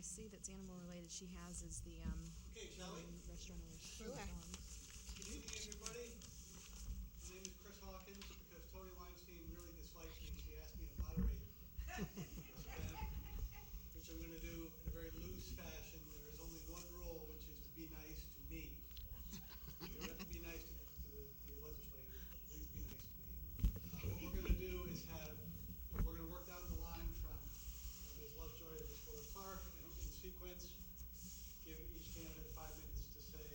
see that's animal related she has is the Okay, shall we? restaurant owner. Sure. Good evening, everybody. My name is Chris Hawkins. Because Tony Weinstein really dislikes me, she asked me to moderate this event, which I'm going to do in a very loose fashion. There is only one rule, which is to be nice to me. You don't have to be nice to the legislators, but please be nice to me. What we're going to do is we're going to work down the line from Ms. Lovejoy to Ms. Fuller-Clark in sequence. Give each candidate 5 minutes to say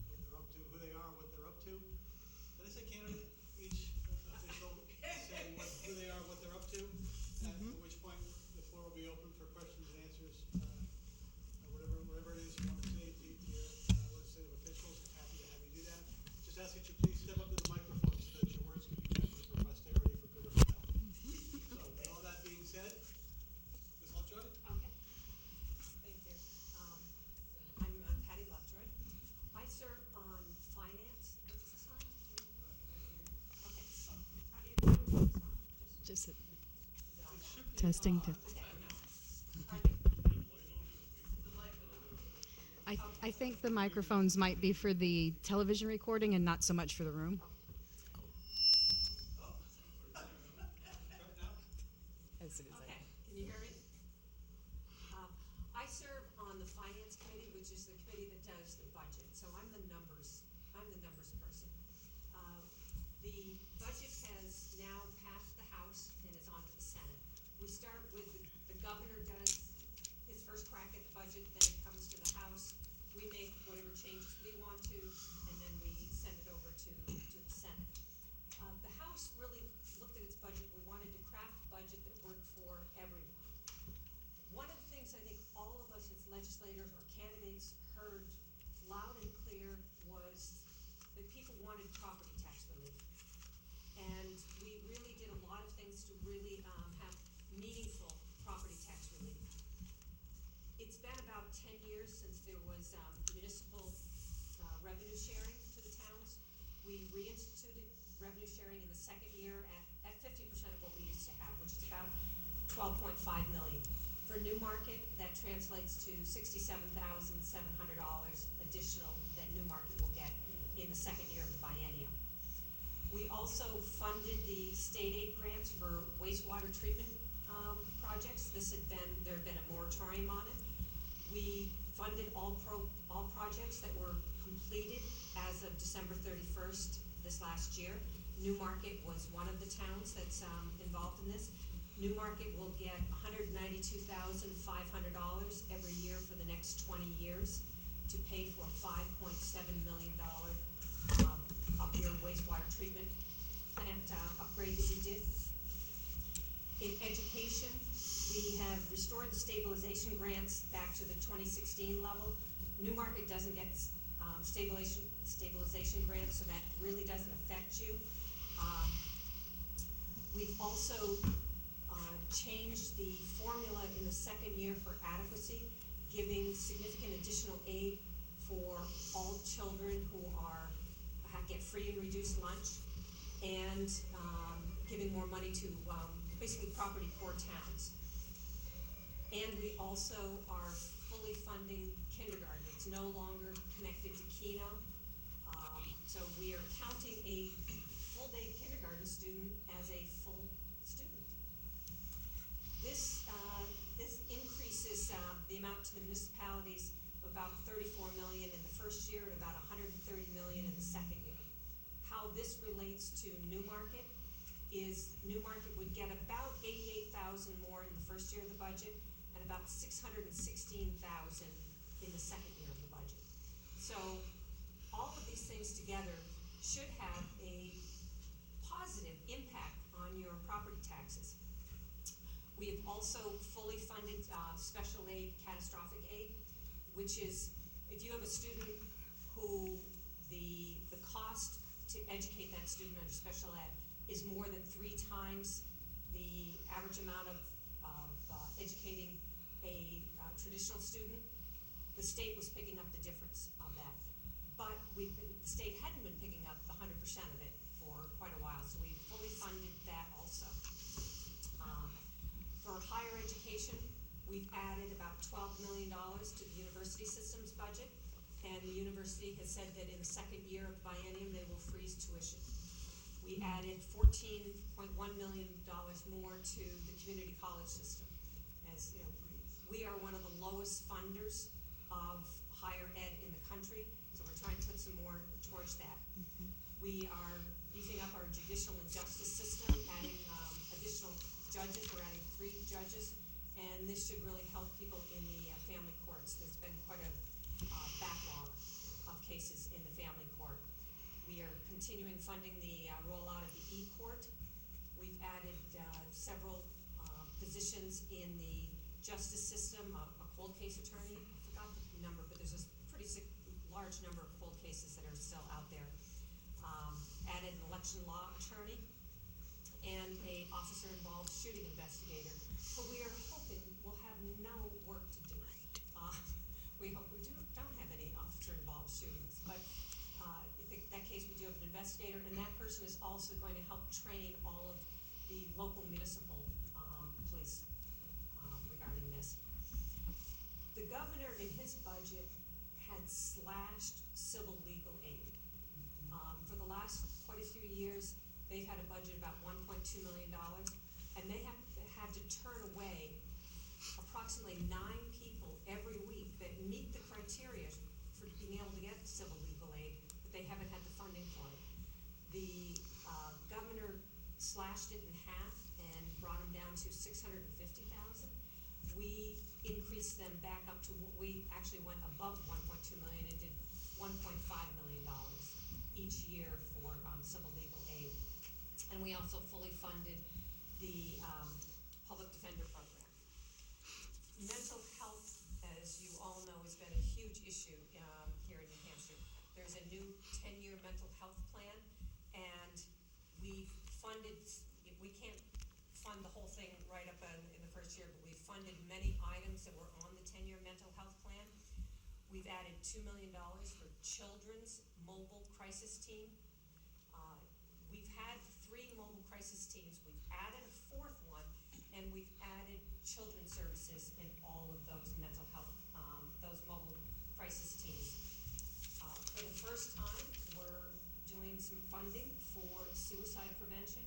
what they're up to, who they are, what they're up to. Did I say candidate? Each official say who they are, what they're up to. At which point the floor will be open for questions and answers. Whatever it is you want to say to your legislative officials, happy to have you do that. Just ask that you please step up to the microphone so that your words can be captured for posterity for good or for bad. So, with all that being said, Ms. Lovejoy? Okay. Thank you. I'm Patty Lovejoy. I serve on finance. What's this on? Okay. How do you do this on? Just Is it on now? testing. Okay. I think the microphones might be for the television recording and not so much for the room. Right now? As soon as Okay, can you hear me? I serve on the finance committee, which is the committee that does the budget. So I'm the numbers person. The budget has now passed the House and is on to the Senate. We start with the governor does his first crack at the budget, then it comes to the House. We make whatever changes we want to, and then we send it over to the Senate. The House really looked at its budget. We wanted to craft a budget that worked for everyone. One of the things I think all of us as legislators or candidates heard loud and clear was that people wanted property tax relief. And we really did a lot of things to really have meaningful property tax relief. It's been about 10 years since there was municipal revenue sharing to the towns. We reinstituted revenue sharing in the second year at 50% of what we used to have, which is about $12.5 million. For Newmarket, that translates to $67,700 additional that Newmarket will get in the second year of the biennium. We also funded the state aid grants for wastewater treatment projects. There had been a moratorium on it. We funded all projects that were completed as of December 31st this last year. Newmarket was one of the towns that's involved in this. Newmarket will get $192,500 every year for the next 20 years to pay for a $5.7 million up-year wastewater treatment plant upgrade that we did. In education, we have restored the stabilization grants back to the 2016 level. Newmarket doesn't get stabilization grants, so that really doesn't affect you. We've also changed the formula in the second year for adequacy, giving significant additional aid for all children who get free and reduced lunch, and giving more money to basically property poor towns. And we also are fully funding kindergarten. It's no longer connected to Keno. So we are counting a full-day kindergarten student as a full student. This increases the amount to the municipalities of about $34 million in the first year and about $130 million in the second year. How this relates to Newmarket is Newmarket would get about $88,000 more in the first year of the budget and about $616,000 in the second year of the budget. So all of these things together should have a positive impact on your property taxes. We have also fully funded special aid, catastrophic aid, which is if you have a student who the cost to educate that student under special ed is more than 3 times the average amount of educating a traditional student, the state was picking up the difference of that. But the state hadn't been picking up the 100% of it for quite a while, so we fully funded that also. For higher education, We've added about $12 million to the university system's budget, and the university has said that in the second year of the biennium, they will freeze tuition. We added $14.1 million more to the community college system. As you know, we are one of the lowest funders of higher ed in the country, so we're trying to put some more towards that. We are beefing up our judicial and justice system, adding additional judges. We're adding 3 judges, and this should really help people in the family courts. There's been quite a backlog of cases in the family court. We are continuing funding the rollout of the e-court. We've added several positions in the justice system, a cold case attorney. I forgot the number, but there's a pretty large number of cold cases that are still out there. Added an election law attorney and a officer-involved shooting investigator. So we are hoping we'll have no work to do. We hope we don't have any officer-involved shootings, but in that case we do have an investigator, and that person is also going to help train all of the local municipal police regarding this. The governor in his budget had slashed civil legal aid. For the last quite a few years, they've had a budget about $1.2 million, and they have had to turn away approximately 9 people every week that meet the criteria for being able to get civil legal aid, but they haven't had the funding for it. The governor slashed it in half and brought them down to $650,000. We increased them back up to, we actually went above 1.2 million and did $1.5 million each year for civil legal aid. And we also fully funded the public defender program. Mental health, as you all know, has been a huge issue here in New Hampshire. There's a new 10-year mental health plan, and we funded, we can't fund the whole thing right up in the first year, but we funded many items that were on the 10-year mental health plan. We've added $2 million for children's mobile crisis team. We've had 3 mobile crisis teams. We've added a 4th one, and we've added children's services in all of those mental health, those mobile crisis teams. For the first time, we're doing some funding for suicide prevention.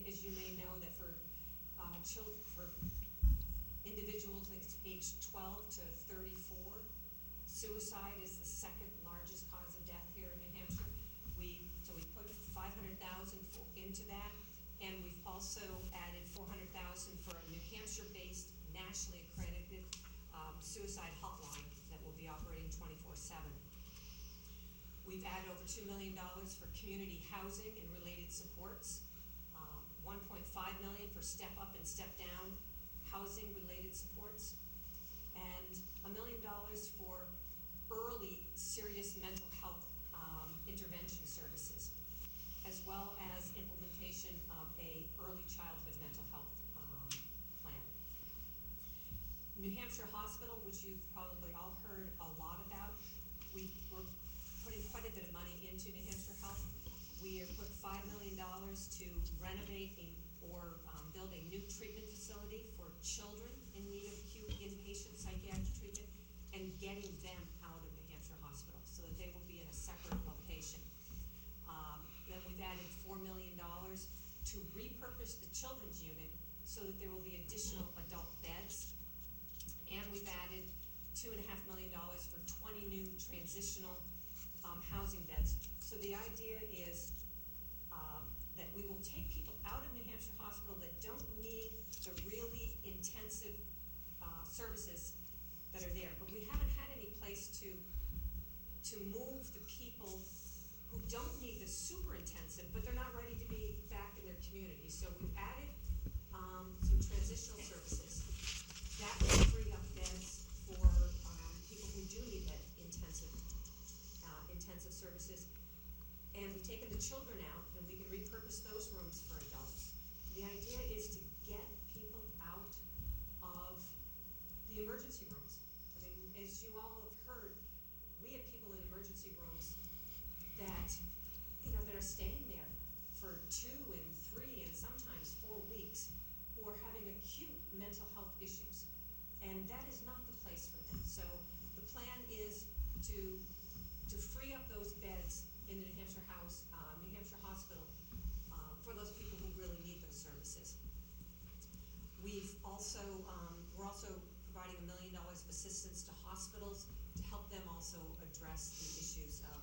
As you may know, that for children, for individuals aged 12 to 34, suicide is the 2nd largest cause of death here in New Hampshire. So we put $500,000 into that, and we've also added $400,000 for a New Hampshire-based, nationally accredited suicide hotline that will be operating 24/7. We've added over $2 million for community housing and related supports, $1.5 million for step up and step down housing related supports, and $1 million for early serious mental health intervention services, as well as implementation of a early childhood mental health plan. New Hampshire Hospital, which you've probably all heard a lot about, we're putting quite a bit of money into New Hampshire Health. We have put $5 million to renovate or build a new treatment facility for children in need of acute inpatient psychiatric treatment, and getting them out of New Hampshire Hospital so that they will be in a separate location. Then we've added $4 million to repurpose the children's unit so that there will be additional adult beds. And we've added $2.5 million for 20 new transitional housing beds. So the idea is that we will take people out of New Hampshire Hospital that don't need the really intensive services that are there, but we haven't had any place to move the people who don't need the super intensive, but they're not ready to be back in their community. So we've added some transitional services that will free up beds for people who do need that intensive services. And we've taken the children out, and we can repurpose those rooms for adults. The idea is to get people out of the emergency rooms. I mean, as you all have heard, we have people in emergency rooms that, that are staying there for 2 and 3 and sometimes 4 weeks, who are having acute mental health issues. So the plan is to free up those beds in the New Hampshire Hospital, for those people who really need those services. We're also providing $1 million of assistance to hospitals to help them also address the issues of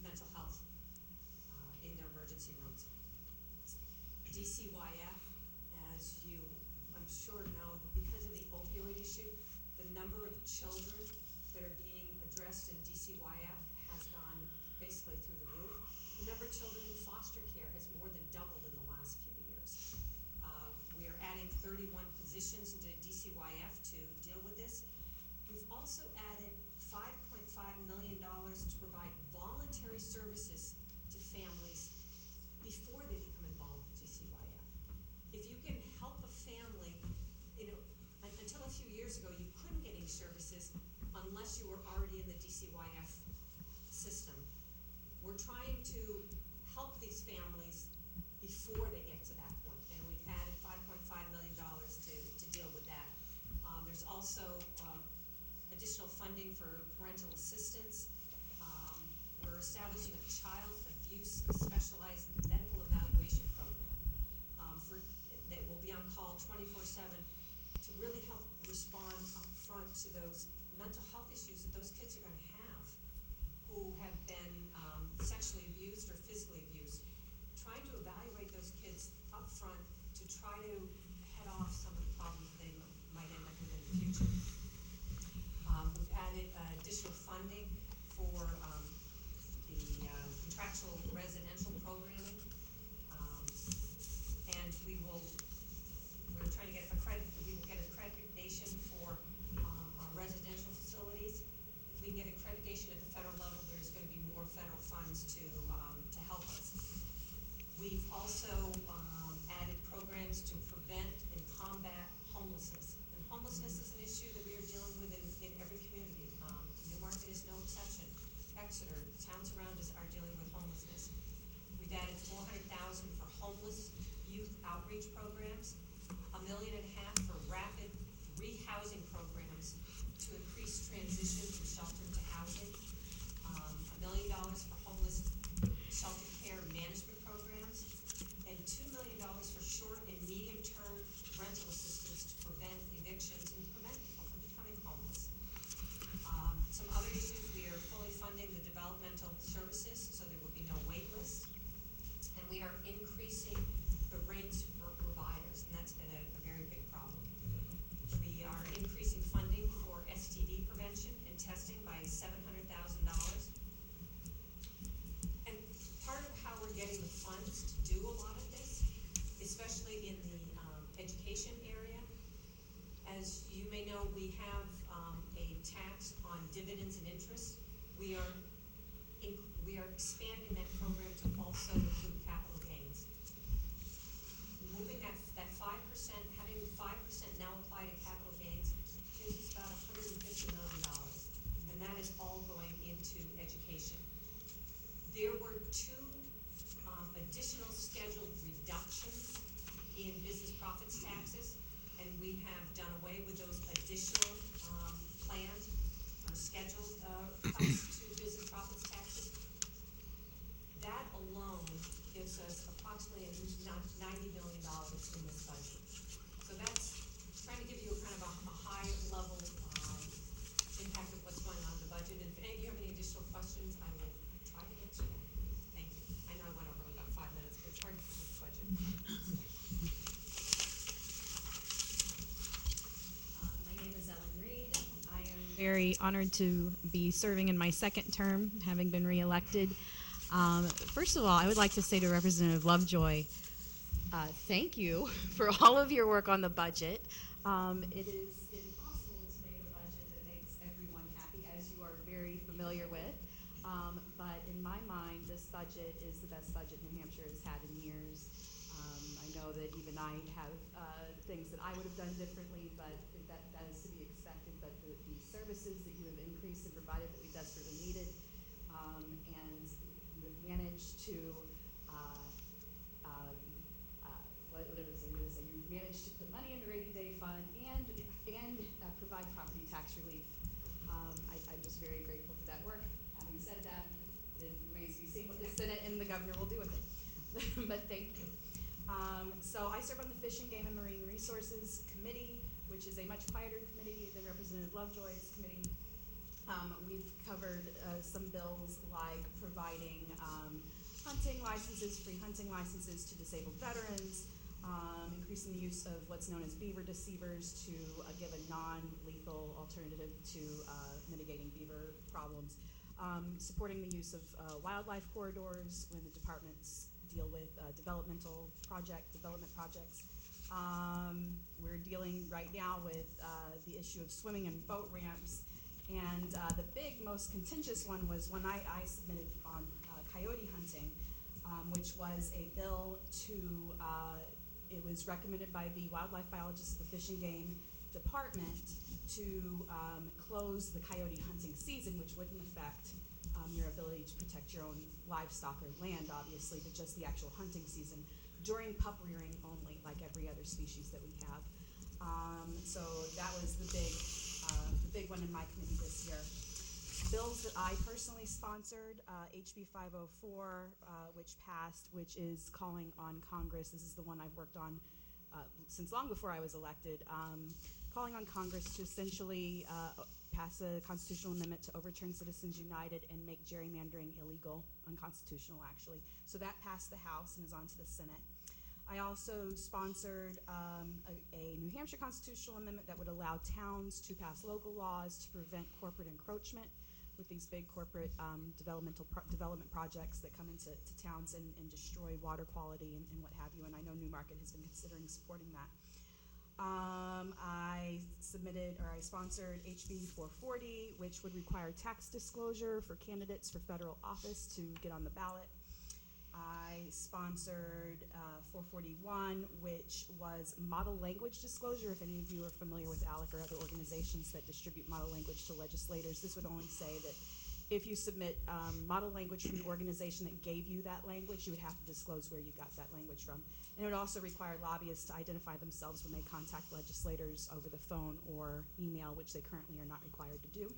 mental health in their emergency rooms. DCYF, as you, I'm sure know, because of the opioid issue, the number of children that are being addressed in DCYF has gone basically through the roof. The number of children in foster care has more than doubled in the last few years. We are adding 31 positions into DCYF to deal with this. We've also added $5.5 million to provide voluntary services to families before they become involved with DCYF. If you can help a family, until a few years ago, you couldn't get any services unless you were already in the DCYF system. We're trying to help these families before they get to that point, and we've added $5.5 million to deal with that. There's also additional funding for parental assistance. We're establishing a child abuse specialized medical evaluation program that will be on call 24/7 to really help respond up front to those mental health issues that those kids are going to have who have been sexually abused or physically abused. Trying to evaluate those kids up front to try to head off some of the problems they might end up with in the future. We've added additional funding for the contractual residential programming, and we're trying to get we will get accreditation for our residential facilities. If we can get accreditation at the federal level, there's going to be more federal funds to help us. We've also added programs to prevent and combat homelessness. And homelessness is an issue that we are dealing with in every community. Newmarket is no exception. Exeter, towns around us are dealing with homelessness. We've added $400,000 for homeless youth outreach programs, $1.5 million for rapid rehousing programs to increase transition from shelter to housing, $1 million for homeless shelter care management programs, and $2 million for short and medium-term rental assistance to prevent evictions and prevent people from becoming homeless. Some other issues, we are fully funding the developmental services, so there will be no wait list, and we are increasing the rates for providers, and that's been a very big problem. We are increasing funding for STD prevention and testing by $700,000. And part of how we're getting the funds to do a lot of this, especially in the education area, as you may know, we have a tax on dividends and interest. We are expanding that program to also include capital gains. Moving that 5%, having 5% now apply to capital gains, gives us about $150 million, and that is all going into education. There were two additional scheduled reductions in business profits taxes, and we have done away with those additional planned or scheduled cuts to business profits taxes. That alone gives us approximately $90 million in this budget. So that's trying to give you a kind of a high level impact of what's going on in the budget. And if any of you have any additional questions, I will try to answer them. Thank you. I know I went over about 5 minutes, but it's hard to do this budget. My name is Ellen Reed. I am very honored to be serving in my second term, having been reelected. First of all, I would like to say to Representative Lovejoy, thank you for all of your work on the budget. It is impossible to make a budget that makes everyone happy, as you are very familiar with. But in my mind, this budget is the best budget New Hampshire has had in years. I know that even I have things that I would have done differently, but that is to be expected. But the services that you have increased and provided that we desperately needed, and you have managed to you've managed to put money in the rainy day fund and provide property tax relief I'm just very grateful for that work. Having said that, it remains to be seen what the Senate and the governor will do with it. But thank you. So I serve on the Fish and Game and Marine Resources Committee, which is a much quieter committee than Representative Lovejoy's committee. We've covered some bills like providing hunting licenses, free hunting licenses to disabled veterans, increasing the use of what's known as beaver deceivers to give a non-lethal alternative to mitigating beaver problems, supporting the use of wildlife corridors when the departments deal with development projects. We're dealing right now with the issue of swimming and boat ramps. And the big, most contentious one was one I submitted on coyote hunting, which was a bill to, it was recommended by the wildlife biologists of the Fish and Game Department to close the coyote hunting season, which wouldn't affect your ability to protect your own livestock or land, obviously, but just the actual hunting season during pup rearing only, like every other species that we have. So that was the big one in my committee this year. Bills that I personally sponsored, HB 504, which passed, which is calling on Congress. This is the one I've worked on since long before I was elected, calling on Congress to essentially pass a constitutional amendment to overturn Citizens United and make gerrymandering illegal, unconstitutional actually. So that passed the House and is on to the Senate. I also sponsored a New Hampshire constitutional amendment that would allow towns to pass local laws to prevent corporate encroachment with these big corporate development projects that come into towns and destroy water quality and what have you, and I know Newmarket has been considering supporting that. I sponsored HB 440, which would require tax disclosure for candidates for federal office to get on the ballot. I sponsored 441, which was model language disclosure. If any of you are familiar with ALEC or other organizations that distribute model language to legislators, this would only say that if you submit model language from an organization that gave you that language, you would have to disclose where you got that language from. And it would also require lobbyists to identify themselves when they contact legislators over the phone or email, which they currently are not required to do.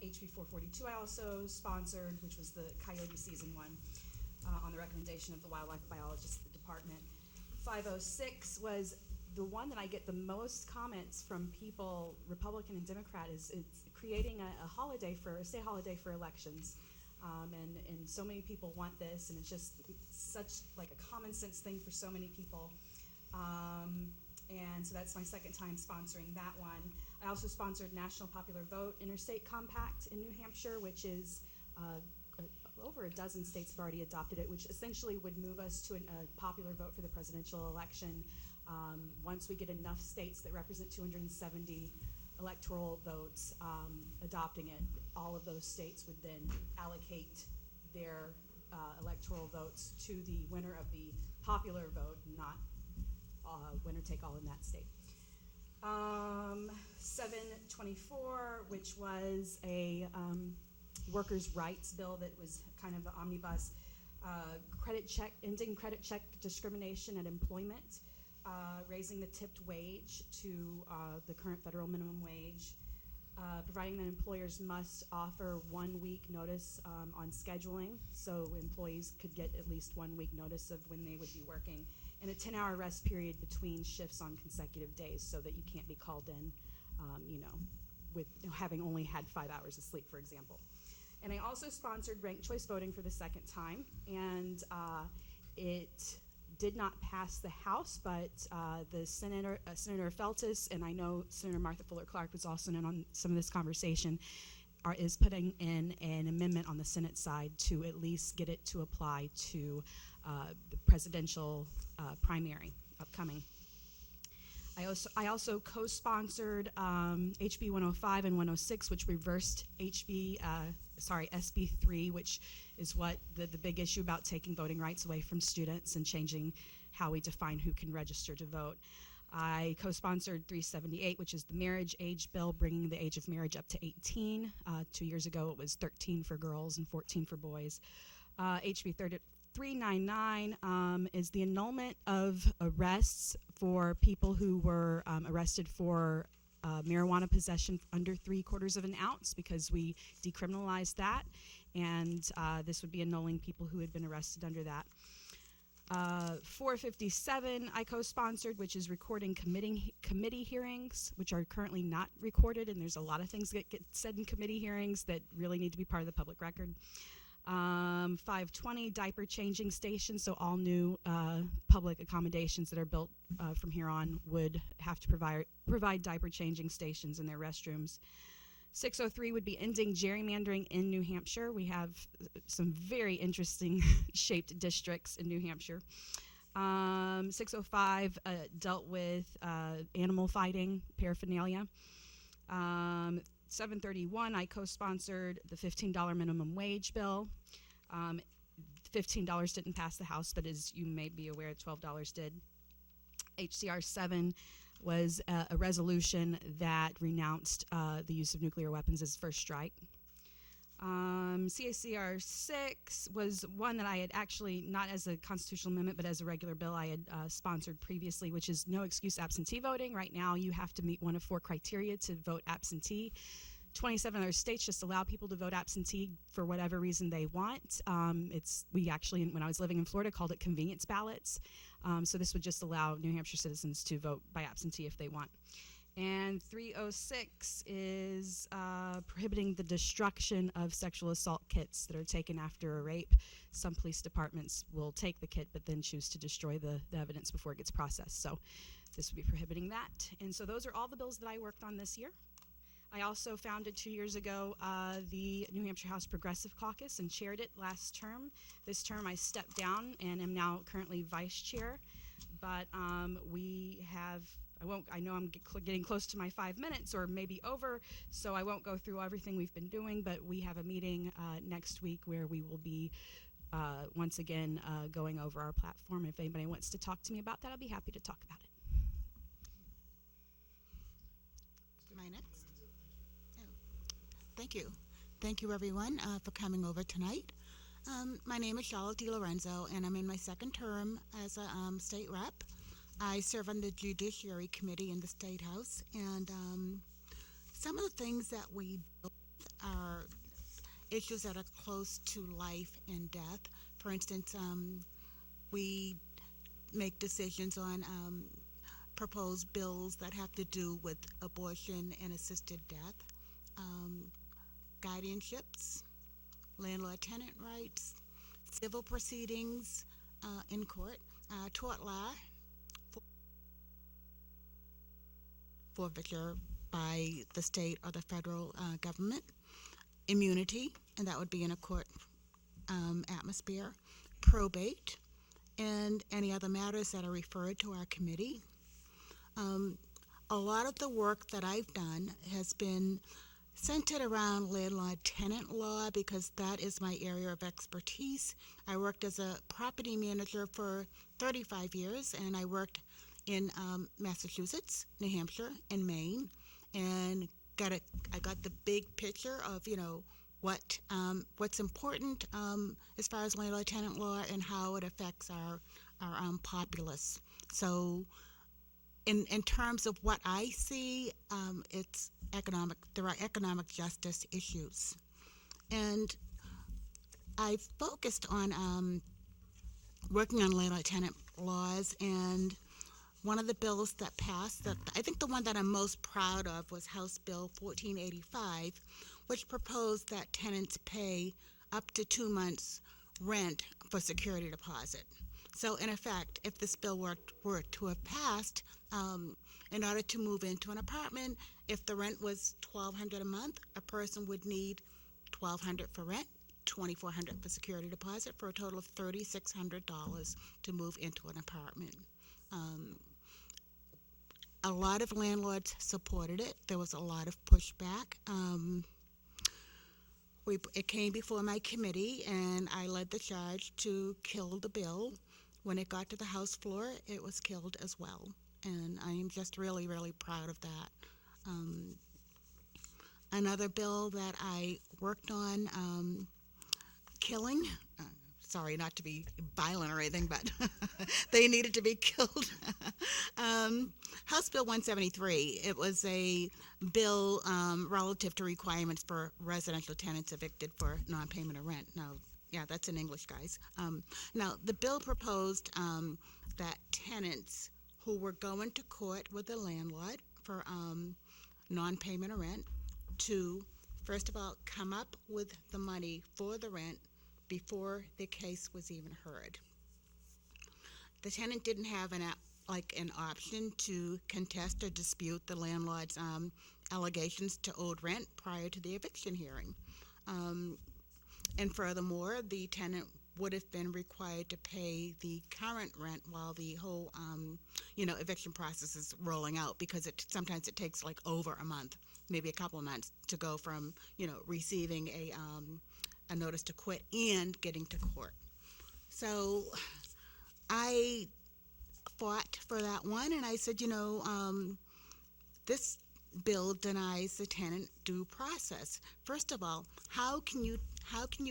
HB 442 I also sponsored, which was the coyote season one, on the recommendation of the wildlife biologist at the department. 506 was the one that I get the most comments from people, Republican and Democrat, is it's creating a state holiday for elections. And so many people want this, and it's just such like a common sense thing for so many people. And so that's my second time sponsoring that one. I also sponsored National Popular Vote Interstate Compact in New Hampshire, which is over a dozen states have already adopted it, which essentially would move us to a popular vote for the presidential election. Once we get enough states that represent 270 electoral votes adopting it, all of those states would then allocate their electoral votes to the winner of the popular vote, not winner take all in that state. 724, which was a workers' rights bill that was kind of an omnibus, ending credit check discrimination at employment, raising the tipped wage to the current federal minimum wage, providing that employers must offer 1 week notice on scheduling, so employees could get at least 1 week notice of when they would be working, and a 10-hour rest period between shifts on consecutive days so that you can't be called in, with having only had 5 hours of sleep, for example. And I also sponsored ranked choice voting for the second time, and it did not pass the House, but the Senator Feltus, and I know Senator Martha Fuller Clark was also in on some of this conversation, is putting in an amendment on the Senate side to at least get it to apply to the presidential primary upcoming. I also co-sponsored HB 105 and 106, which reversed SB 3, which is what the big issue about taking voting rights away from students and changing how we define who can register to vote. I co-sponsored 378, which is the marriage age bill, bringing the age of marriage up to 18. 2 years ago, it was 13 for girls and 14 for boys. HB 399 is the annulment of arrests for people who were arrested for marijuana possession under 3/4 of an ounce, because we decriminalized that, and this would be annulling people who had been arrested under that. 457 I co-sponsored, which is recording committee hearings, which are currently not recorded, and there's a lot of things that get said in committee hearings that really need to be part of the public record. 520 diaper changing stations, so all new public accommodations that are built from here on would have to provide diaper changing stations in their restrooms. 603 would be ending gerrymandering in New Hampshire. We have some very interesting shaped districts in New Hampshire. 605 dealt with animal fighting paraphernalia. 731, I co-sponsored the $15 minimum wage bill. $15 didn't pass the House, but as you may be aware, $12 did. HCR 7 was a resolution that renounced the use of nuclear weapons as first strike. CACR 6 was one that I had actually, not as a constitutional amendment, but as a regular bill I had sponsored previously, which is no excuse absentee voting. Right now you have to meet one of 4 criteria to vote absentee. 27 other states just allow people to vote absentee for whatever reason they want. We actually, when I was living in Florida, called it convenience ballots. So this would just allow New Hampshire citizens to vote by absentee if they want. And 306 is prohibiting the destruction of sexual assault kits that are taken after a rape. Some police departments will take the kit but then choose to destroy the evidence before it gets processed. So this would be prohibiting that. And so those are all the bills that I worked on this year. I also founded 2 years ago the New Hampshire House Progressive Caucus and chaired it last term. This term I stepped down and am now currently vice chair. But we have, I know I'm getting close to my 5 minutes or maybe over, so I won't go through everything we've been doing, but we have a meeting next week where we will be once again going over our platform. If anybody wants to talk to me about that, I'll be happy to talk about it. Am I next? Oh. Thank you. Thank you, everyone, for coming over tonight. My name is Charlotte DiLorenzo, and I'm in my second term as a state rep. I serve on the Judiciary Committee in the State House, and some of the things that we do are issues that are close to life and death. For instance, we make decisions on proposed bills that have to do with abortion and assisted death, guardianships, landlord-tenant rights, civil proceedings in court, tort law, forfeiture by the state or the federal government, immunity, and that would be in a court atmosphere, probate, and any other matters that are referred to our committee. A lot of the work that I've done has been centered around landlord-tenant law because that is my area of expertise. I worked as a property manager for 35 years, and I worked in Massachusetts, New Hampshire, and Maine, and I got the big picture of what's important as far as landlord-tenant law and how it affects our populace. So in terms of what I see, there are economic justice issues. And I focused on working on landlord-tenant laws, and one of the bills that passed, that I think the one that I'm most proud of, was House Bill 1485, which proposed that tenants pay up to 2 months rent for security deposit. So in effect, if this bill were to have passed, in order to move into an apartment, if the rent was $1,200 a month, a person would need $1,200 for rent, $2,400 for security deposit, for a total of $3,600 to move into an apartment. A lot of landlords supported it. There was a lot of pushback. It came before my committee, and I led the charge to kill the bill. When it got to the House floor, it was killed as well. And I am just really, really proud of that. Another bill that I worked on, killing, sorry, not to be violent or anything, but they needed to be killed. House Bill 173, it was a bill relative to requirements for residential tenants evicted for non-payment of rent. Now, yeah, that's in English, guys. Now, the bill proposed that tenants who were going to court with the landlord for non-payment of rent to, first of all, come up with the money for the rent before the case was even heard. The tenant didn't have an option to contest or dispute the landlord's allegations to owed rent prior to the eviction hearing. And furthermore, the tenant would have been required to pay the current rent while the whole, eviction process is rolling out, because sometimes it takes like over a month, maybe a couple of months to go from, receiving a notice to quit and getting to court. So I fought for that one, and I said, this bill denies the tenant due process. First of all, how can you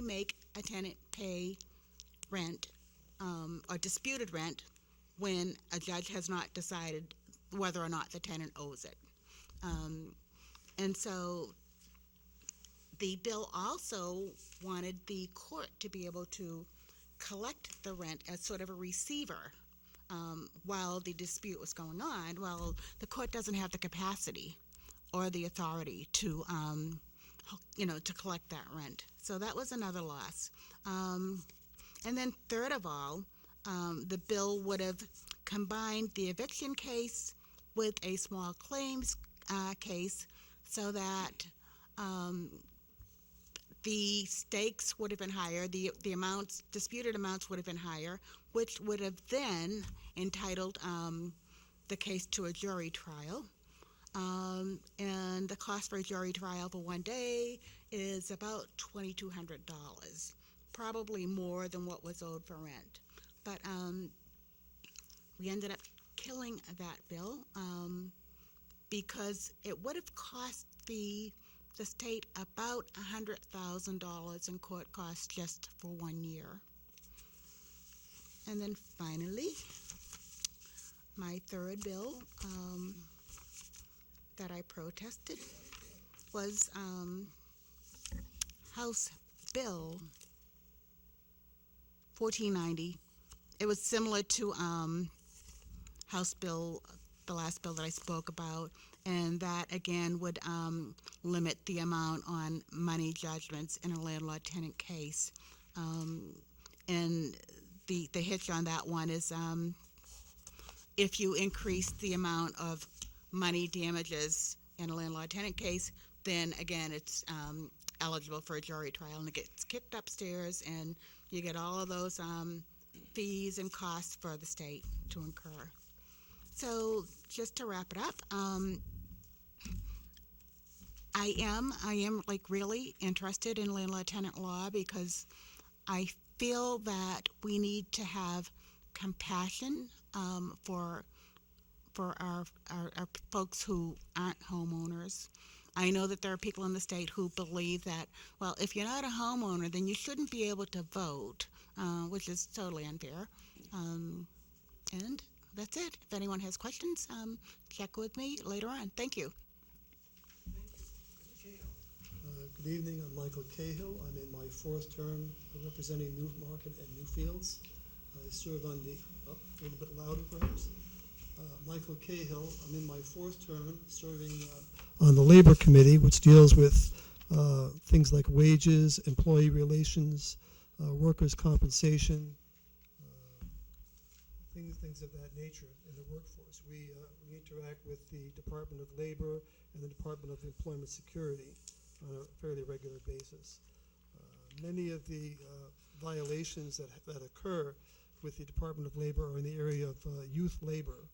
make a tenant pay rent or disputed rent when a judge has not decided whether or not the tenant owes it? And so the bill also wanted the court to be able to collect the rent as sort of a receiver while the dispute was going on. Well, the court doesn't have the capacity or the authority to collect that rent. So that was another loss. And then third of all, the bill would have combined the eviction case with a small claims case, so that the stakes would have been higher, the disputed amounts would have been higher, which would have then entitled the case to a jury trial. And the cost for a jury trial for one day is about $2,200, probably more than what was owed for rent. But we ended up killing that bill because it would have cost the state about $100,000 in court costs just for 1 year. And then finally, my third bill that I protested was House Bill 1490. It was similar to House Bill, the last bill that I spoke about, and that again would limit the amount on money judgments in a landlord-tenant case. And the hitch on that one is if you increase the amount of money damages in a landlord-tenant case, then again it's eligible for a jury trial, and it gets kicked upstairs, and you get all of those fees and costs for the state to incur. So just to wrap it up, I am like really interested in landlord-tenant law, because I feel that we need to have compassion for our folks who aren't homeowners. I know that there are people in the state who believe that, well, if you're not a homeowner, then you shouldn't be able to vote, which is totally unfair. And that's it. If anyone has questions, check with me later on. Thank you. Good evening, I'm Michael Cahill. I'm in my fourth term representing Newmarket and Newfields. I serve on the, a little bit louder perhaps. Michael Cahill, I'm in my fourth term serving on the Labor Committee, which deals with things like wages, employee relations, workers' compensation, things of that nature in the workforce. We interact with the Department of Labor and the Department of Employment Security on a fairly regular basis. Many of the violations that occur with the Department of Labor are in the area of youth labor.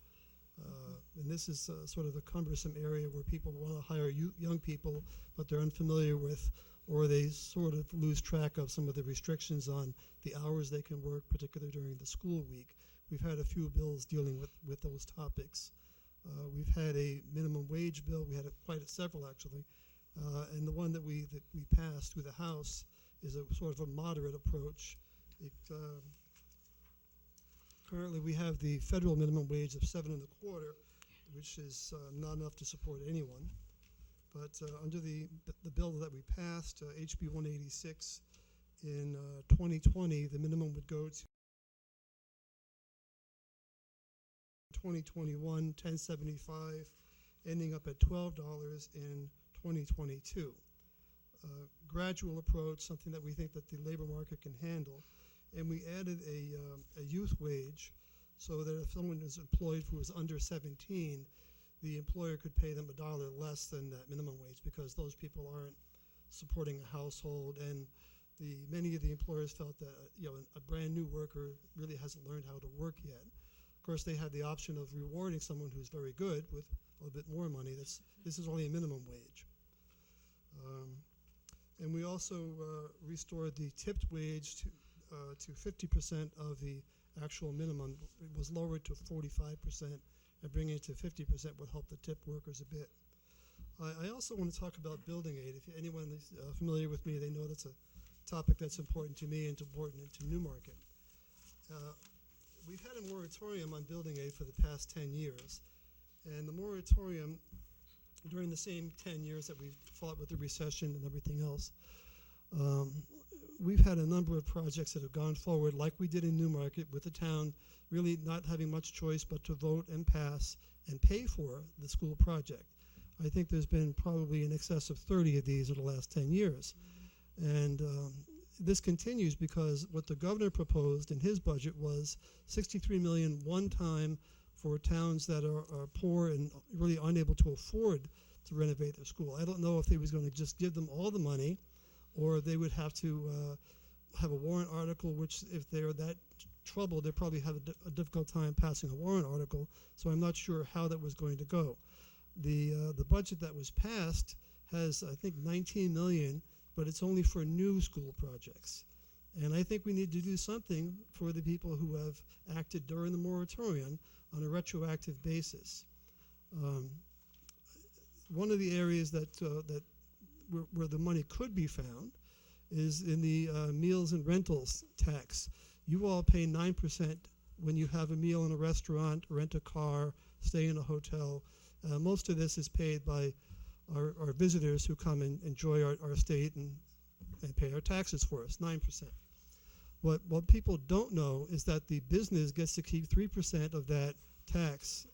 And this is sort of a cumbersome area where people want to hire young people, but they're unfamiliar with, or they sort of lose track of some of the restrictions on the hours they can work, particularly during the school week. We've had a few bills dealing with those topics. We've had a minimum wage bill. We had several actually. And the one that we passed through the House is a sort of a moderate approach. It, currently, we have the federal minimum wage of $7.25, which is not enough to support anyone. But under the bill that we passed, HB 186, in 2020, the minimum would go to 2021, $10.75, ending up at $12 in 2022. Gradual approach, something that we think that the labor market can handle. And we added a youth wage so that if someone is employed who is under 17, the employer could pay them $1 less than that minimum wage because those people aren't supporting a household, and many of the employers felt that a brand new worker really hasn't learned how to work yet. Of course, they had the option of rewarding someone who's very good with a little bit more money. This is only a minimum wage. And we also restored the tipped wage to 50% of the actual minimum. It was lowered to 45%, and bringing it to 50% would help the tip workers a bit. I also want to talk about building aid. If anyone is familiar with me, they know that's a topic that's important to me and important to Newmarket. We've had a moratorium on building aid for the past 10 years, and the moratorium during the same 10 years that we've fought with the recession and everything else, we've had a number of projects that have gone forward like we did in Newmarket, with the town really not having much choice but to vote and pass and pay for the school project. I think there's been probably in excess of 30 of these in the last 10 years. And this continues because what the governor proposed in his budget was $63 million one time for towns that are poor and really unable to afford to renovate their school. I don't know if he was going to just give them all the money, or they would have to have a warrant article, which if they're that troubled, they probably have a difficult time passing a warrant article, so I'm not sure how that was going to go. The budget that was passed has, I think, $19 million, but it's only for new school projects. And I think we need to do something for the people who have acted during the moratorium on a retroactive basis. One of the areas that where the money could be found is in the meals and rentals tax. You all pay 9% when you have a meal in a restaurant, rent a car, stay in a hotel. Most of this is paid by our visitors who come and enjoy our state and pay our taxes for us, 9%. What people don't know is that the business gets to keep 3% of that tax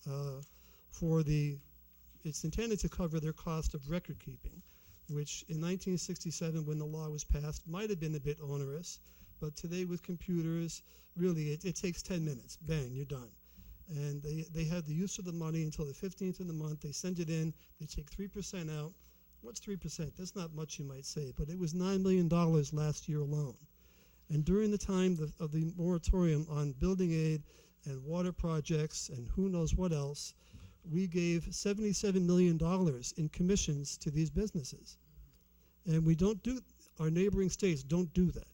it's intended to cover their cost of record keeping, which in 1967, when the law was passed, might have been a bit onerous, but today with computers, really it takes 10 minutes, bang, you're done. And they have the use of the money until the 15th of the month. They send it in, they take 3% out. What's 3%? That's not much, you might say, but it was $9 million last year alone. And during the time of the moratorium on building aid and water projects and who knows what else, we gave $77 million in commissions to these businesses. And our neighboring states don't do that.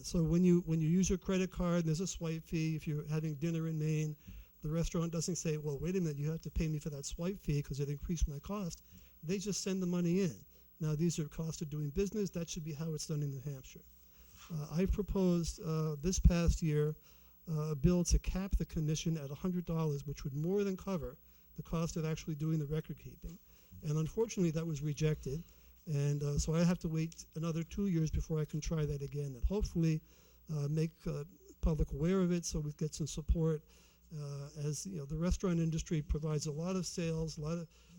So when you use your credit card, there's a swipe fee. If you're having dinner in Maine, the restaurant doesn't say, well, wait a minute, you have to pay me for that swipe fee because it increased my cost. They just send the money in. Now, these are costs of doing business. That should be how it's done in New Hampshire. I proposed this past year a bill to cap the commission at $100, which would more than cover the cost of actually doing the record keeping. And unfortunately, that was rejected. And so I have to wait another 2 years before I can try that again, and hopefully make public aware of it so we get some support. As you know, the restaurant industry provides a lot of sales,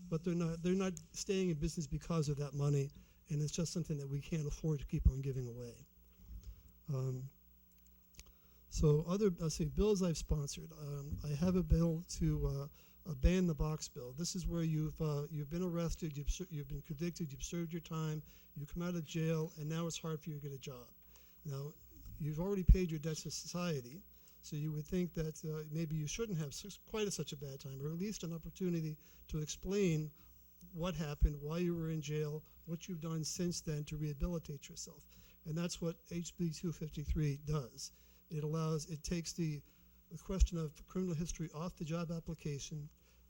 but they're not staying in business because of that money, and it's just something that we can't afford to keep on giving away. So bills I've sponsored. I have a bill to ban the box bill. This is where you've been arrested, you've been convicted, you've served your time, you come out of jail, and now it's hard for you to get a job. Now, you've already paid your debts to society, so you would think that maybe you shouldn't have quite such a bad time, or at least an opportunity to explain what happened, why you were in jail, what you've done since then to rehabilitate yourself. And that's what HB 253 does. It takes the question of criminal history off the job application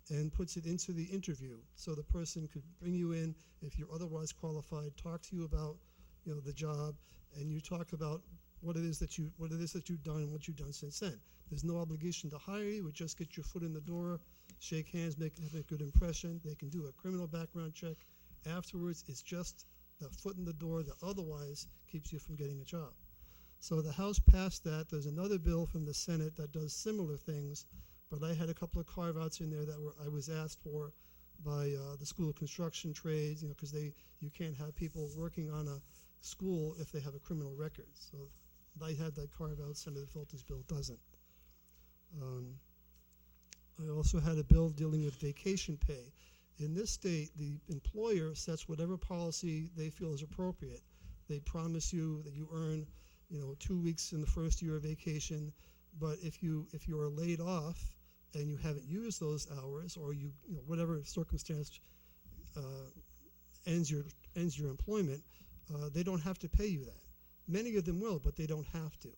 and puts it into the interview. So the person could bring you in if you're otherwise qualified, talk to you about the job, and you talk about what it is that you've done and what you've done since then. There's no obligation to hire you. It just get your foot in the door, shake hands, have a good impression. They can do a criminal background check afterwards. It's just the foot in the door that otherwise keeps you from getting a job. So the House passed that. There's another bill from the Senate that does similar things, but I had a couple of carve-outs in there that I was asked for by the School of Construction Trades, because you can't have people working on a school if they have a criminal record. So I had that carve-out. Senator Filter's bill doesn't. I also had a bill dealing with vacation pay. In this state, the employer sets whatever policy they feel is appropriate. They promise you that you earn 2 weeks in the first year of vacation, but if you are laid off and you haven't used those hours, or whatever circumstance ends your employment, they don't have to pay you that. Many of them will, but they don't have to.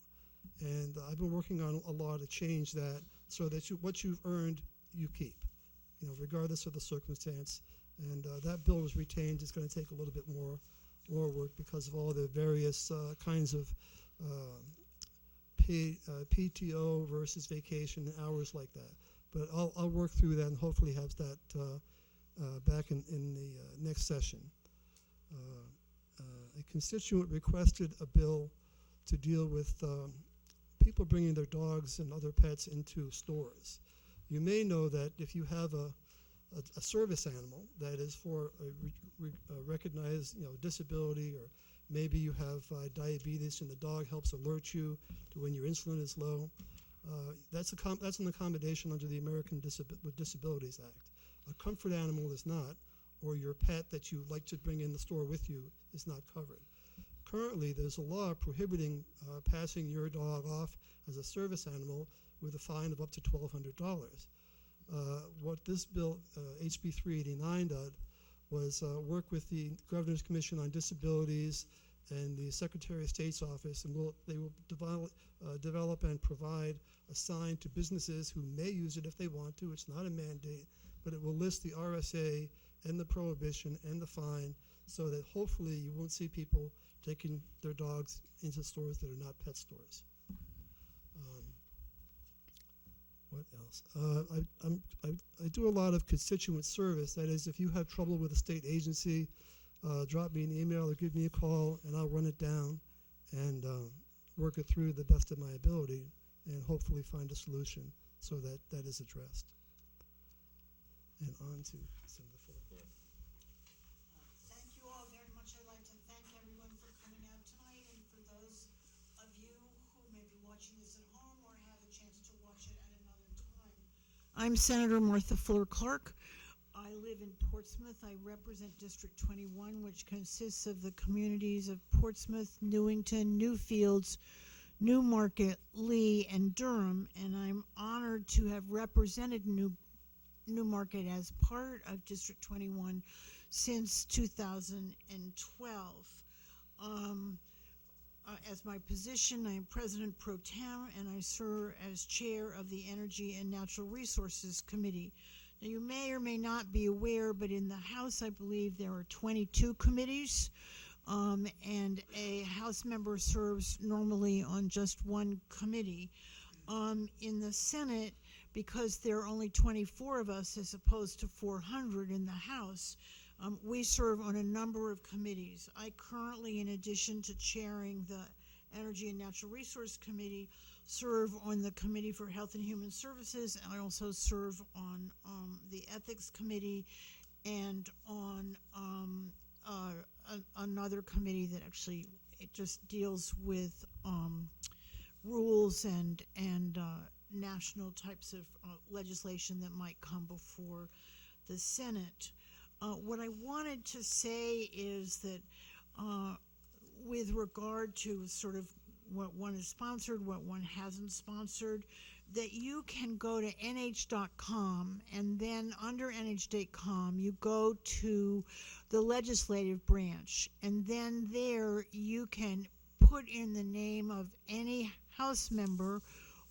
And I've been working on a law to change that so that what you've earned, you keep, regardless of the circumstance. And that bill was retained. It's going to take a little bit more work because of all the various kinds of PTO versus vacation and hours like that. But I'll work through that and hopefully have that back in the next session. A constituent requested a bill to deal with people bringing their dogs and other pets into stores. You may know that if you have a service animal that is for a recognized disability, or maybe you have diabetes and the dog helps alert you to when your insulin is low, that's an accommodation under the American with Disabilities Act. A comfort animal is not, or your pet that you like to bring in the store with you is not covered. Currently, there's a law prohibiting passing your dog off as a service animal with a fine of up to $1,200. What this bill, HB 389, did was work with the Governor's Commission on Disabilities and the Secretary of State's office, and they will develop and provide a sign to businesses who may use it if they want to. It's not a mandate, but it will list the RSA and the prohibition and the fine, so that hopefully you won't see people taking their dogs into stores that are not pet stores. What else? I do a lot of constituent service. That is, if you have trouble with a state agency, drop me an email or give me a call, and I'll run it down and work it through the best of my ability, and hopefully find a solution so that that is addressed. And on to Senator Fuller. Thank you all very much. I'd like to thank everyone for coming out tonight, and for those of you who may be watching this at home or have a chance to watch it at another time. I'm Senator Martha Fuller Clark. I live in Portsmouth. I represent District 21, which consists of the communities of Portsmouth, Newington, Newfields, Newmarket, Lee, and Durham, and I'm honored to have represented Newmarket as part of District 21 since 2012. As my position, I am President Pro Tem, and I serve as Chair of the Energy and Natural Resources Committee. Now, you may or may not be aware, but in the House, I believe there are 22 committees, and a House member serves normally on just one committee. In the Senate, because there are only 24 of us as opposed to 400 in the House, we serve on a number of committees. I currently, in addition to chairing the Energy and Natural Resource Committee, serve on the Committee for Health and Human Services, and I also serve on the Ethics Committee and on another committee that actually it just deals with rules and national types of legislation that might come before the Senate. What I wanted to say is that with regard to sort of what one is sponsored, what one hasn't sponsored, that you can go to nh.com, and then under nh.com you go to the legislative branch, and then there you can put in the name of any House member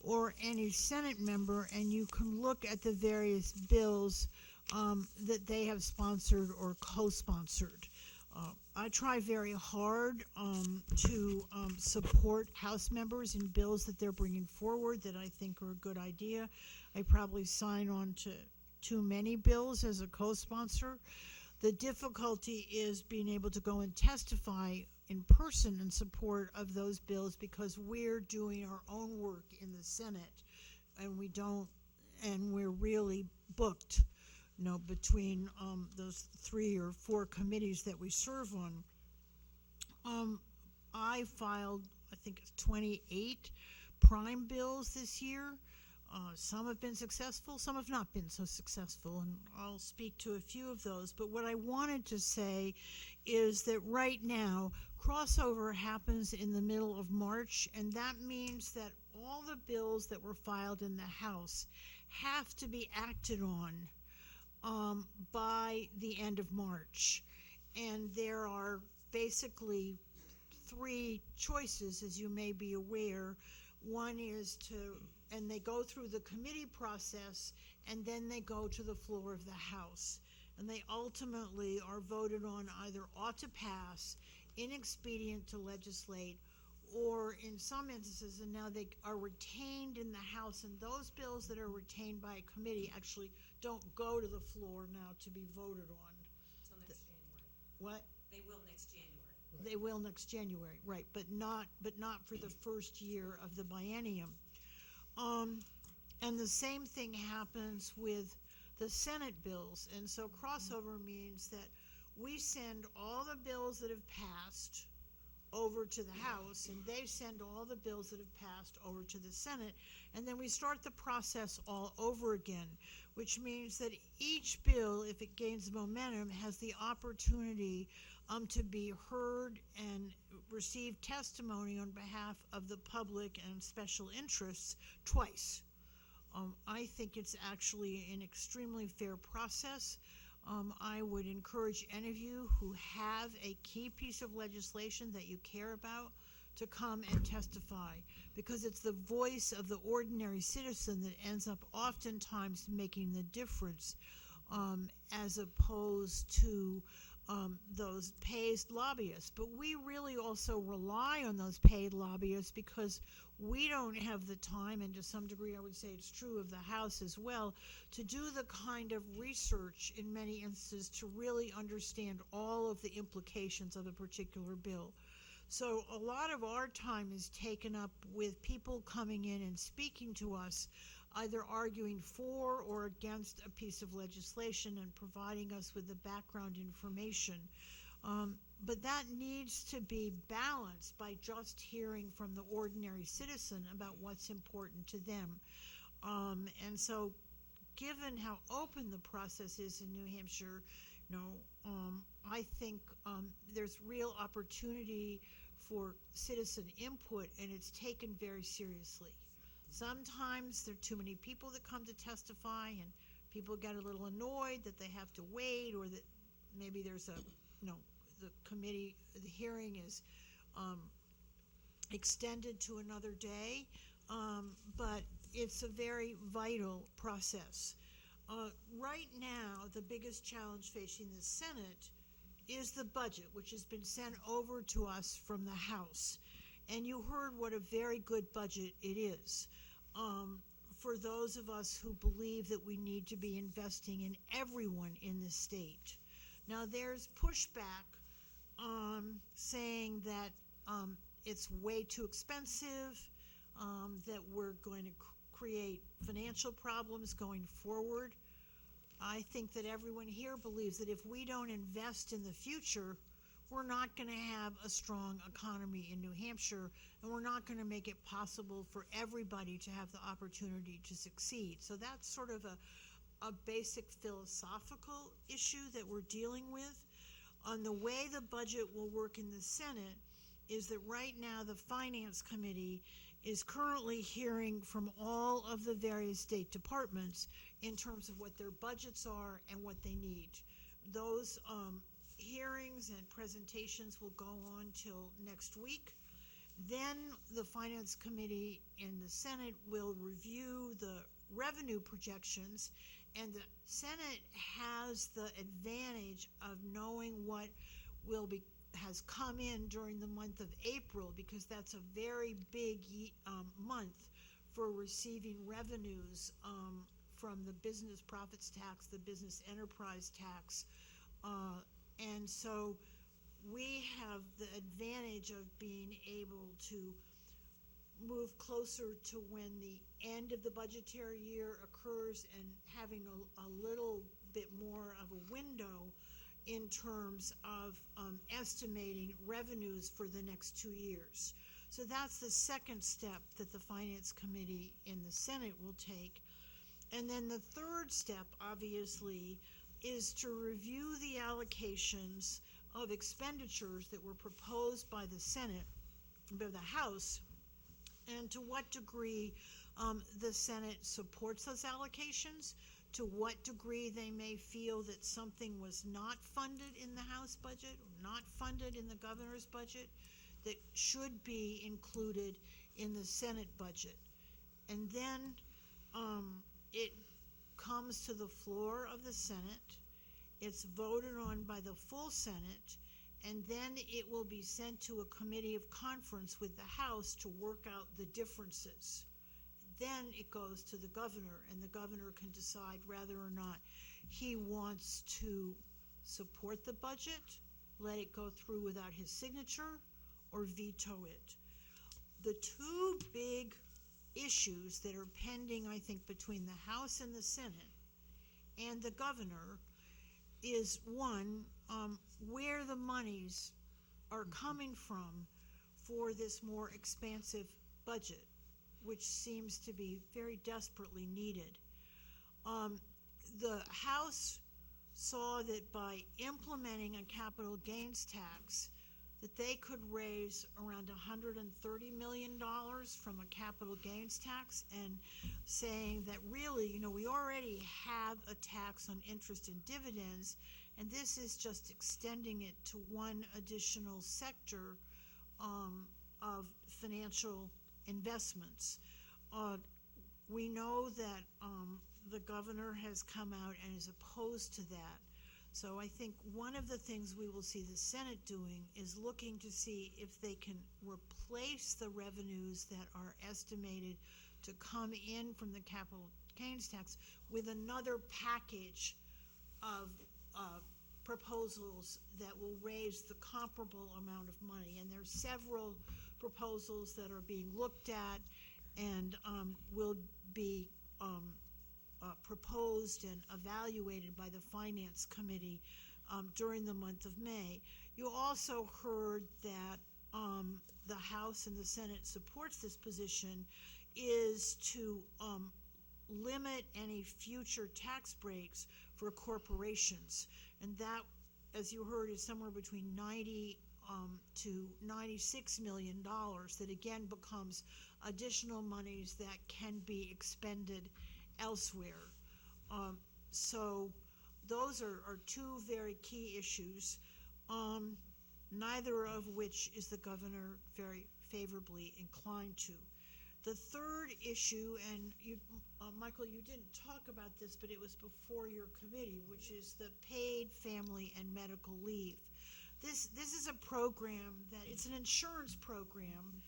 or any Senate member, and you can look at the various bills that they have sponsored or co-sponsored. I try very hard to support House members in bills that they're bringing forward that I think are a good idea. I probably sign on to too many bills as a co-sponsor. The difficulty is being able to go and testify in person in support of those bills because we're doing our own work in the Senate and we're really booked, between those 3 or 4 committees that we serve on. I filed, I think it's 28 prime bills this year. Some have been successful, some have not been so successful, and I'll speak to a few of those. But what I wanted to say is that right now, crossover happens in the middle of March, and that means that all the bills that were filed in the House have to be acted on by the end of March. And there are basically 3 choices, as you may be aware. One is and they go through the committee process, and then they go to the floor of the House. And they ultimately are voted on either ought to pass, inexpedient to legislate, or in some instances, and now they are retained in the House, and those bills that are retained by a committee actually don't go to the floor now to be voted on. Till next January. What? They will next January. They will next January, right, but not for the first year of the biennium. And the same thing happens with the Senate bills, and so crossover means that we send all the bills that have passed over to the House, and they send all the bills that have passed over to the Senate, and then we start the process all over again, which means that each bill, if it gains momentum, has the opportunity to be heard and receive testimony on behalf of the public and special interests twice. I think it's actually an extremely fair process. I would encourage any of you who have a key piece of legislation that you care about to come and testify, because it's the voice of the ordinary citizen that ends up oftentimes making the difference, as opposed to those paid lobbyists. But we really also rely on those paid lobbyists because we don't have the time, and to some degree I would say it's true of the House as well, to do the kind of research in many instances to really understand all of the implications of a particular bill. So a lot of our time is taken up with people coming in and speaking to us, either arguing for or against a piece of legislation and providing us with the background information. But that needs to be balanced by just hearing from the ordinary citizen about what's important to them. And so given how open the process is in New Hampshire, I think there's real opportunity for citizen input, and it's taken very seriously. Sometimes there are too many people that come to testify, and people get a little annoyed that they have to wait, or that maybe there's the hearing is extended to another day, but it's a very vital process. Right now, the biggest challenge facing the Senate is the budget, which has been sent over to us from the House. And you heard what a very good budget it is. For those of us who believe that we need to be investing in everyone in the state. Now there's pushback saying that it's way too expensive, that we're going to create financial problems going forward. I think that everyone here believes that if we don't invest in the future, we're not going to have a strong economy in New Hampshire, and we're not going to make it possible for everybody to have the opportunity to succeed. So that's sort of a basic philosophical issue that we're dealing with. On the way the budget will work in the Senate is that right now the Finance Committee is currently hearing from all of the various state departments in terms of what their budgets are and what they need. Those hearings and presentations will go on till next week. Then the Finance Committee in the Senate will review the revenue projections, and the Senate has the advantage of knowing what has come in during the month of April, because that's a very big month for receiving revenues from the business profits tax, the business enterprise tax, and so we have the advantage of being able to move closer to when the end of the budgetary year occurs and having a little bit more of a window in terms of estimating revenues for the next 2 years. So that's the second step that the Finance Committee in the Senate will take. And then the third step, obviously, is to review the allocations of expenditures that were proposed by the Senate, by the House, and to what degree the Senate supports those allocations, to what degree they may feel that something was not funded in the House budget, or not funded in the governor's budget, that should be included in the Senate budget. And then it comes to the floor of the Senate, it's voted on by the full Senate, and then it will be sent to a committee of conference with the House to work out the differences. Then it goes to the governor, and the governor can decide whether or not he wants to support the budget, let it go through without his signature, or veto it. The two big issues that are pending, I think, between the House and the Senate and the governor is, one, where the monies are coming from for this more expansive budget, which seems to be very desperately needed. The House saw that by implementing a capital gains tax, that they could raise around $130 million from a capital gains tax, and saying that really, we already have a tax on interest and dividends, and this is just extending it to one additional sector of financial investments. We know that the governor has come out and is opposed to that. So I think one of the things we will see the Senate doing is looking to see if they can replace the revenues that are estimated to come in from the capital gains tax with another package of proposals that will raise the comparable amount of money. And there's several proposals that are being looked at and will be proposed and evaluated by the Finance Committee during the month of May. You also heard that the House and the Senate supports this position, is to limit any future tax breaks for corporations. And that, as you heard, is somewhere between $90 to $96 million that again becomes additional monies that can be expended elsewhere. So those are two very key issues, neither of which is the governor very favorably inclined to. The third issue, and you, Michael, you didn't talk about this, but it was before your committee, which is the paid family and medical leave. This is a program that, it's an insurance program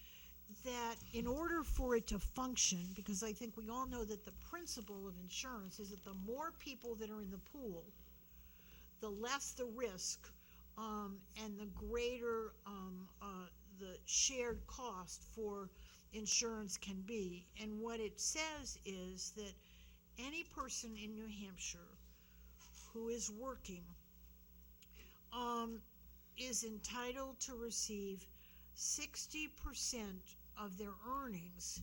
that in order for it to function, because I think we all know that the principle of insurance is that the more people that are in the pool, the less the risk, and the greater the shared cost for insurance can be. And what it says is that any person in New Hampshire who is working is entitled to receive 60% of their earnings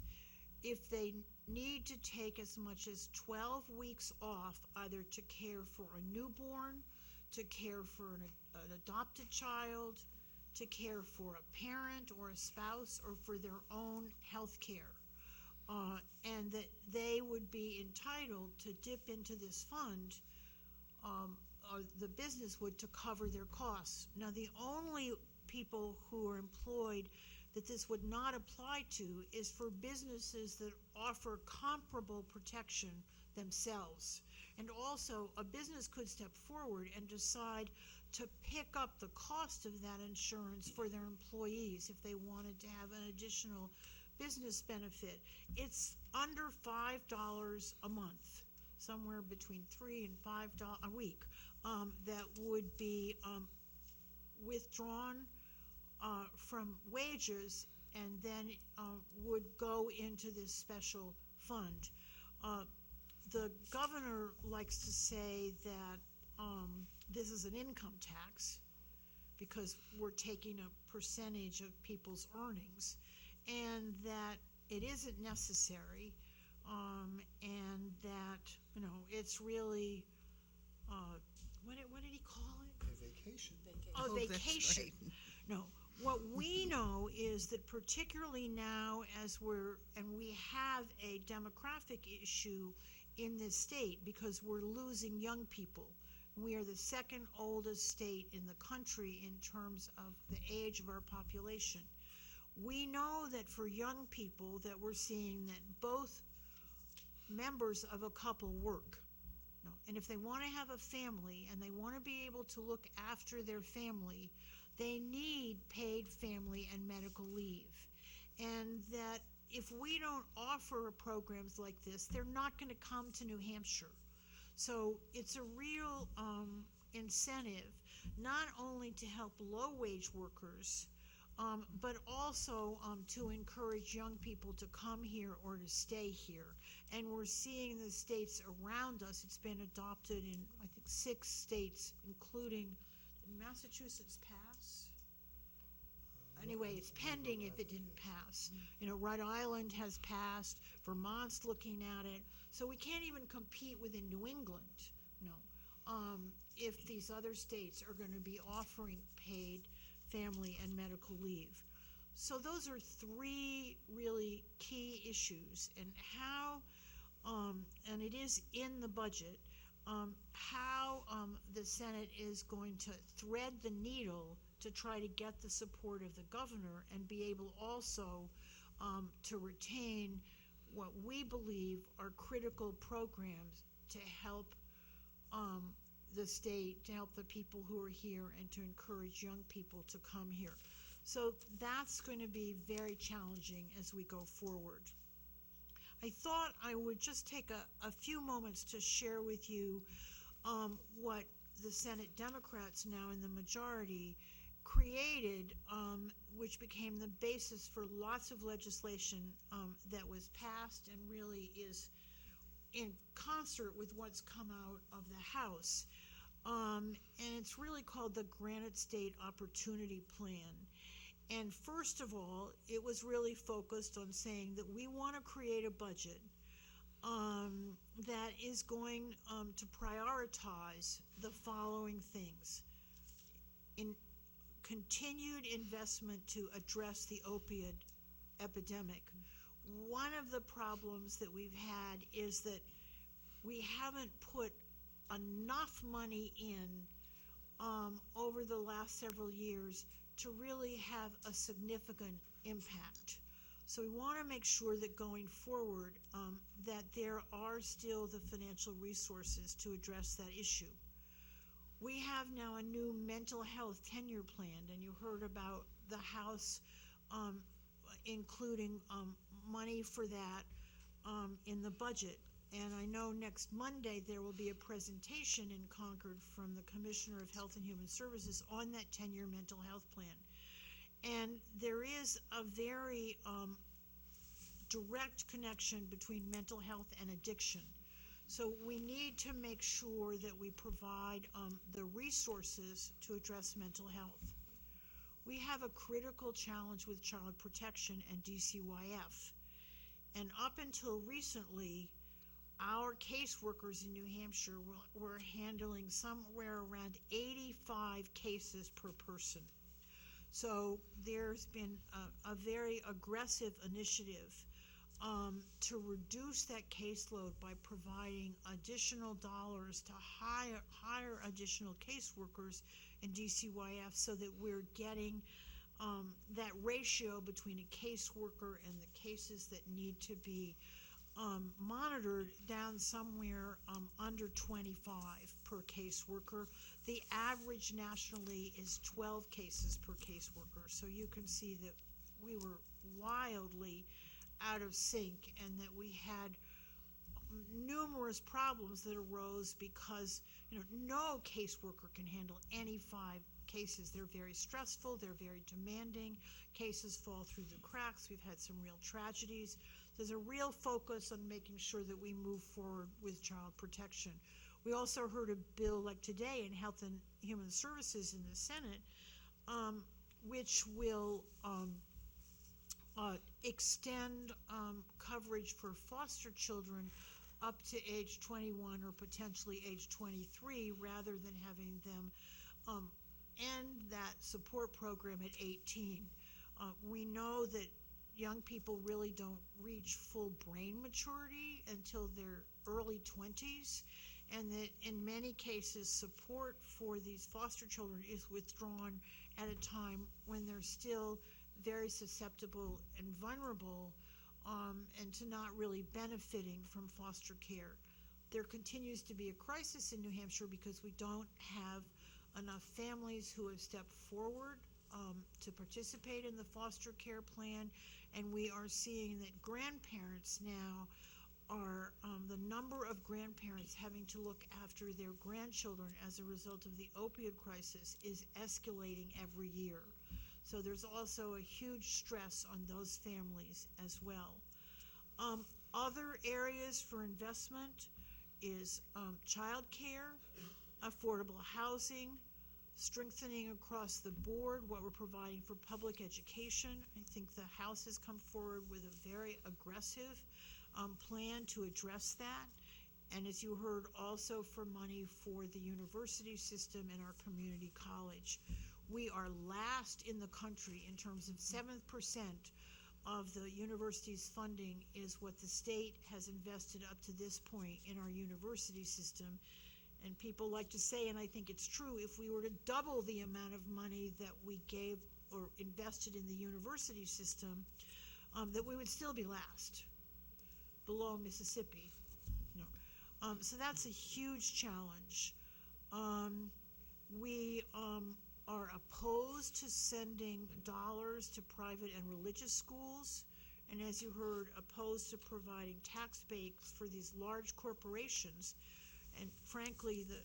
if they need to take as much as 12 weeks off, either to care for a newborn, to care for an adopted child, to care for a parent or a spouse, or for their own health care. And that they would be entitled to dip into this fund, or the business would, to cover their costs. Now, the only people who are employed that this would not apply to is for businesses that offer comparable protection themselves. And also, a business could step forward and decide to pick up the cost of that insurance for their employees if they wanted to have an additional business benefit. It's under $5 a month, somewhere between $3 and $5 a week, that would be withdrawn from wages and then would go into this special fund. The governor likes to say that this is an income tax because we're taking a percentage of people's earnings, and that it isn't necessary, and that, you know, it's really, what did he call it? A vacation. Oh, Oh, that's vacation. right. No, what we know is that particularly now we have a demographic issue in this state because we're losing young people. We are the second oldest state in the country in terms of the age of our population. We know that for young people that we're seeing that both members of a couple work. No, and if they want to have a family and they want to be able to look after their family, they need paid family and medical leave. And that if we don't offer programs like this, they're not going to come to New Hampshire. So it's a real incentive, not only to help low-wage workers, but also to encourage young people to come here or to stay here. And we're seeing the states around us, it's been adopted in, I think, 6 states, including, did Massachusetts pass? Anyway, it's pending if it didn't pass. You know, Rhode Island has passed, Vermont's looking at it. So we can't even compete within New England, if these other states are going to be offering paid family and medical leave. So those are 3 really key issues, and how, and it is in the budget, how the Senate is going to thread the needle to try to get the support of the governor and be able also to retain what we believe are critical programs to help the state, to help the people who are here, and to encourage young people to come here. So that's going to be very challenging as we go forward. I thought I would just take a few moments to share with you what the Senate Democrats, now in the majority, created, which became the basis for lots of legislation that was passed and really is in concert with what's come out of the House. And it's really called the Granite State Opportunity Plan. And first of all, it was really focused on saying that we want to create a budget that is going to prioritize the following things. In continued investment to address the opioid epidemic. One of the problems that we've had is that we haven't put enough money in over the last several years to really have a significant impact. So we want to make sure that going forward that there are still the financial resources to address that issue. We have now a new mental health 10-year plan, and you heard about the House including money for that in the budget. And I know next Monday there will be a presentation in Concord from the Commissioner of Health and Human Services on that 10-year mental health plan. And there is a very direct connection between mental health and addiction. So we need to make sure that we provide the resources to address mental health. We have a critical challenge with child protection and DCYF. And up until recently, our caseworkers in New Hampshire were handling somewhere around 85 cases per person. So there's been a very aggressive initiative to reduce that caseload by providing additional dollars to hire additional caseworkers in DCYF, so that we're getting that ratio between a caseworker and the cases that need to be monitored down somewhere under 25 per caseworker. The average nationally is 12 cases per caseworker. So you can see that we were wildly out of sync and that we had numerous problems that arose because no caseworker can handle any 5 cases. They're very stressful, they're very demanding, cases fall through the cracks, we've had some real tragedies. There's a real focus on making sure that we move forward with child protection. We also heard a bill like today in Health and Human Services in the Senate, which will extend coverage for foster children up to age 21 or potentially age 23 rather than having them end that support program at 18. We know that young people really don't reach full brain maturity until their early 20s, and that in many cases support for these foster children is withdrawn at a time when they're still very susceptible and vulnerable, and to not really benefiting from foster care. There continues to be a crisis in New Hampshire because we don't have enough families who have stepped forward to participate in the foster care plan, and we are seeing that grandparents now are, the number of grandparents having to look after their grandchildren as a result of the opioid crisis is escalating every year. So there's also a huge stress on those families as well. Other areas for investment is child care, affordable housing, strengthening across the board what we're providing for public education. I think the House has come forward with a very aggressive plan to address that. And as you heard, also for money for the university system and our community college. We are last in the country in terms of 7% of the university's funding is what the state has invested up to this point in our university system. And people like to say, and I think it's true, if we were to double the amount of money that we gave or invested in the university system, that we would still be last, below Mississippi. So that's a huge challenge. We are opposed to sending dollars to private and religious schools, and as you heard, opposed to providing tax breaks for these large corporations. And frankly, the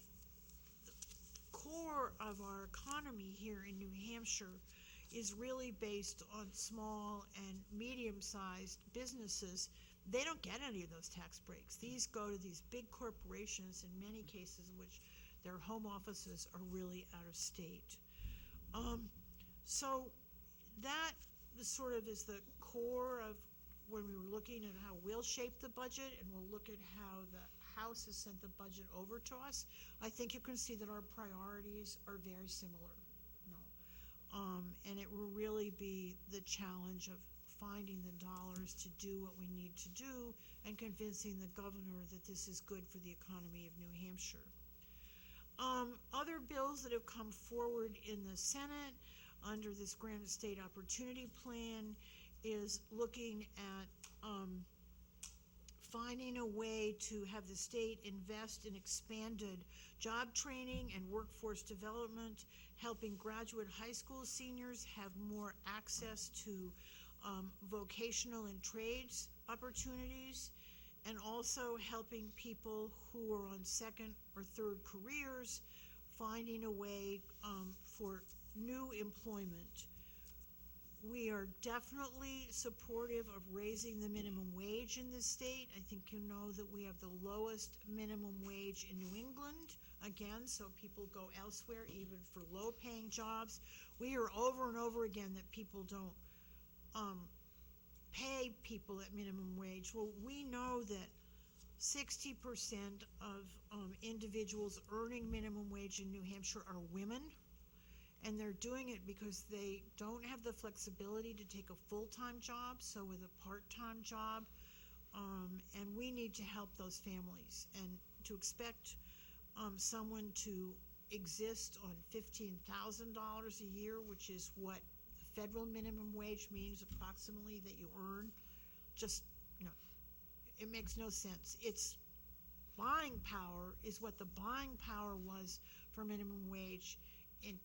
core of our economy here in New Hampshire is really based on small and medium-sized businesses. They don't get any of those tax breaks. These go to these big corporations, in many cases which their home offices are really out of state. So that sort of is the core of when we were looking at how we'll shape the budget, and we'll look at how the House has sent the budget over to us. I think you can see that our priorities are very similar. And it will really be the challenge of finding the dollars to do what we need to do and convincing the governor that this is good for the economy of New Hampshire. Other bills that have come forward in the Senate under this Grand Estate Opportunity Plan is looking at finding a way to have the state invest in expanded job training and workforce development, helping graduate high school seniors have more access to vocational and trades opportunities, and also helping people who are on second or third careers finding a way for new employment. We are definitely supportive of raising the minimum wage in this state. I think you know that we have the lowest minimum wage in New England, again, so people go elsewhere even for low-paying jobs. We hear over and over again that people don't pay people at minimum wage. Well, we know that 60% of individuals earning minimum wage in New Hampshire are women, and they're doing it because they don't have the flexibility to take a full-time job, so with a part-time job, and we need to help those families. And to expect someone to exist on $15,000 a year, which is what the federal minimum wage means approximately that you earn, just, it makes no sense. Its buying power is what the buying power was for minimum wage in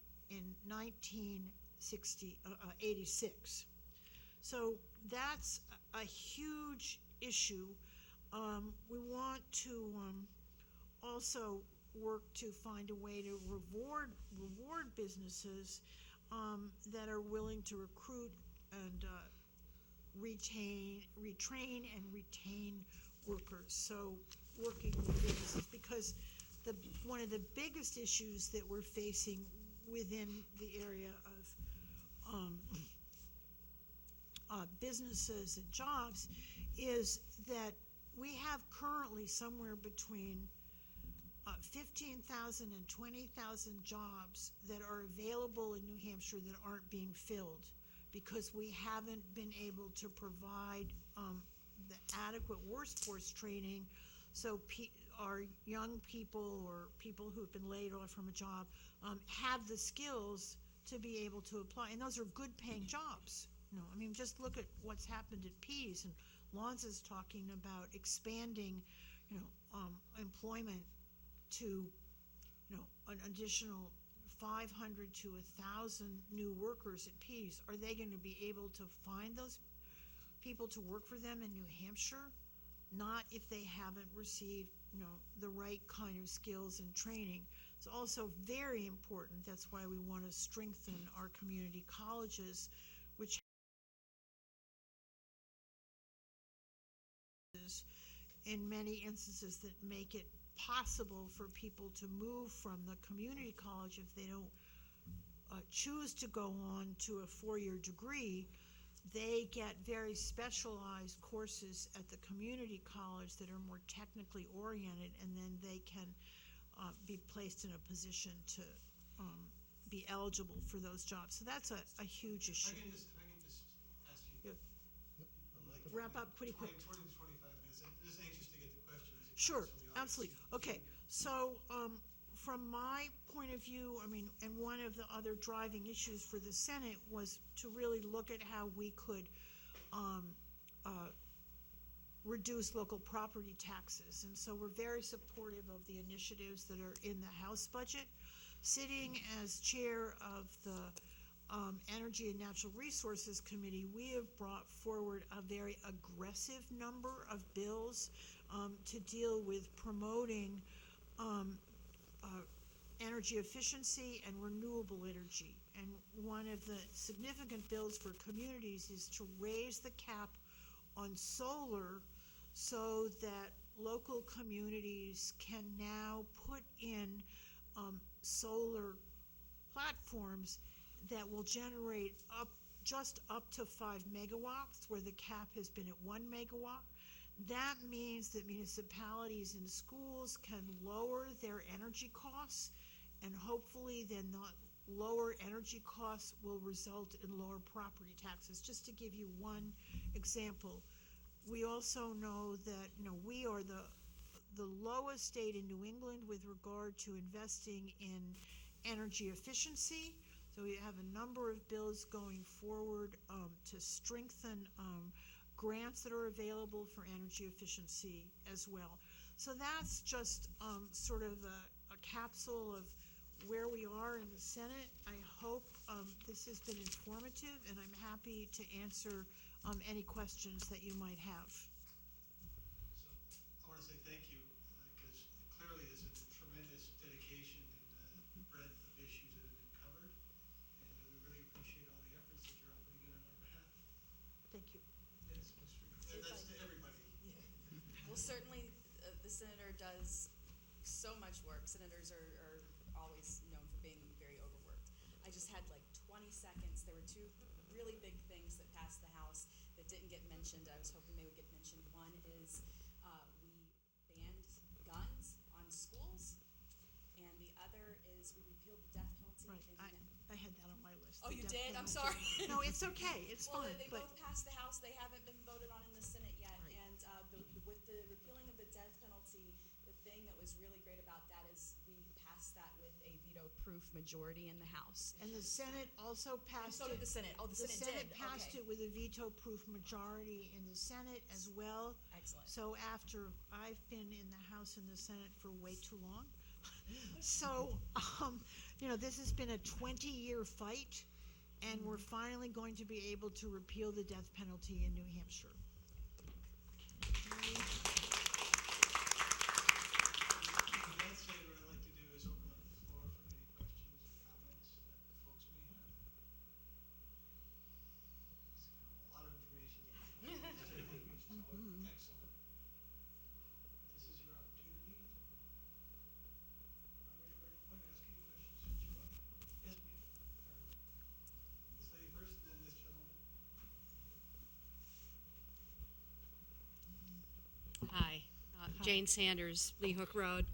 1986. So that's a huge issue. We want to also work to find a way to reward businesses that are willing to recruit and retrain and retain workers. So working with businesses, because one of the biggest issues that we're facing within the area of businesses and jobs is that we have currently somewhere between 15,000 and 20,000 jobs that are available in New Hampshire that aren't being filled because we haven't been able to provide the adequate workforce training so our young people or people who've been laid off from a job have the skills to be able to apply. And those are good paying jobs. I mean, just look at what's happened at Pease, and Lawrence is talking about expanding, employment to, an additional 500 to 1,000 new workers at Pease. Are they going to be able to find those people to work for them in New Hampshire? Not if they haven't received, the right kind of skills and training. It's also very important. That's why we want to strengthen our community colleges, which in many instances that make it possible for people to move from the community college if they don't choose to go on to a 4-year degree. They get very specialized courses at the community college that are more technically oriented, and then they can be placed in a position to be eligible for those jobs. So that's a huge issue. If I can just ask you. Yeah. Wrap up pretty quick. 20 to 25 minutes. I'm just anxious to get the questions. and Sure, comments from the audience. absolutely. Okay, so from my point of view, and one of the other driving issues for the Senate was to really look at how we could reduce local property taxes. And so we're very supportive of the initiatives that are in the House budget. Sitting as chair of the Energy and Natural Resources Committee, we have brought forward a very aggressive number of bills to deal with promoting energy efficiency and renewable energy. And one of the significant bills for communities is to raise the cap on solar so that local communities can now put in solar platforms that will generate just up to 5 megawatts, where the cap has been at 1 megawatt. That means that municipalities and schools can lower their energy costs, and hopefully then the lower energy costs will result in lower property taxes. Just to give you one example, we also know that we are the lowest state in New England with regard to investing in energy efficiency. So we have a number of bills going forward to strengthen grants that are available for energy efficiency as well. So that's just sort of a capsule of where we are in the Senate. I hope this has been informative, and I'm happy to answer any questions that you might have. So I want to say thank you, because clearly there's a tremendous dedication and breadth of issues that have been covered, and we really appreciate all the efforts that you're all putting in on our behalf. Thank you. Yes, Mr. That's to everybody. Well, certainly, the senator does so much work. Senators are always known for being very overworked. I just had like 20 seconds. There were two really big things that passed the House that didn't get mentioned. I was hoping they would get mentioned. One is we banned guns on schools, and the other is we repealed the death penalty. Right. I had that on my list. Oh, the you death did? I'm penalty. sorry. No, it's okay. It's Well, fine. they But both passed the House. They haven't been voted on in the Senate yet. Right. And with the repealing of the death penalty, the thing that was really great about that is we passed passed that with a veto-proof majority in the House. And the Senate also And passed so it. did the Senate. Oh, the Senate did. passed Okay. it with a veto-proof majority in the Senate as well. Excellent. So after I've been in the House and the Senate for way too long, so this has been a 20-year fight, and we're finally going to be able to repeal the death penalty in New Hampshire. Let's say what I'd like to do is open up the floor for any questions or comments that the folks may have. It's kind of a lot of information. Excellent. This is your opportunity to probably ask any questions that you like. Yes, ma'am. This lady first, then this gentleman. Hi, Jane Sanders, Lee Hook Road.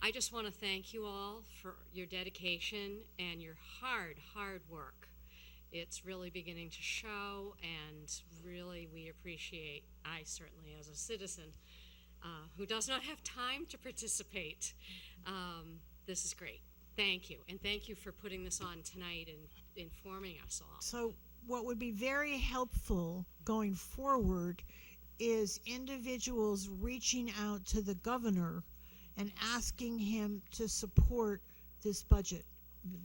I just want to thank you all for your dedication and your hard work. It's really beginning to show, and really we appreciate, I certainly as a citizen who does not have time to participate, this is great. Thank you, and thank you for putting this on tonight and informing us all. So what would be very helpful going forward is individuals reaching out to the governor and asking him to support this budget.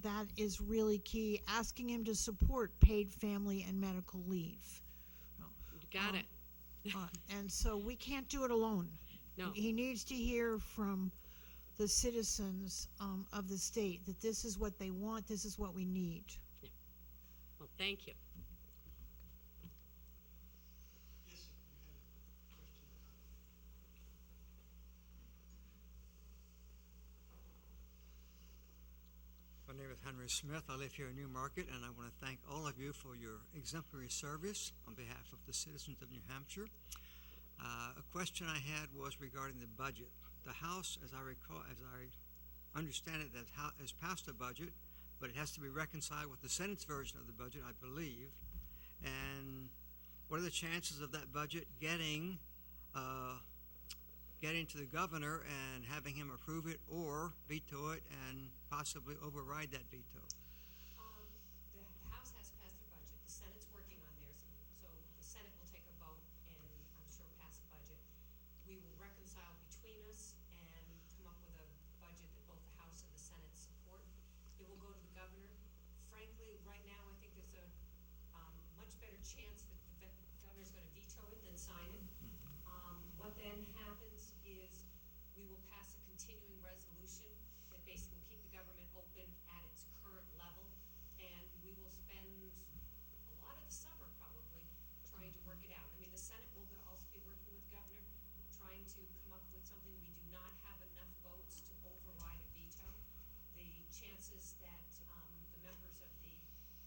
That is really key, asking him to support paid family and medical leave. You got it. And so we can't do it alone. No. He needs to hear from the citizens of the state that this is what they want, this is what we need. Well, thank you. Yes, sir. You had a question or comment. My name is Henry Smith. I live here in Newmarket, and I want to thank all of you for your exemplary service on behalf of the citizens of New Hampshire. A question I had was regarding the budget. The House, as I understand it, has passed a budget, but it has to be reconciled with the Senate's version of the budget, I believe. And what are the chances of that budget getting to the governor and having him approve it or veto it and possibly override that veto? The House has passed their budget, the Senate's working on theirs, so the Senate will take a vote and I'm sure pass the budget. We will reconcile between us and come up with a budget that both the House and the Senate support. It will go to the governor. Frankly, right now, I think there's a much better chance that the governor's gonna veto it than sign it. What then happens is we will pass a continuing resolution that basically will keep the government open at its current level, and we will spend a lot of the summer probably trying to work it out. I mean, the Senate will also be working with the governor, trying to come up with something. We do not have enough votes to override a veto. The chances that the members of the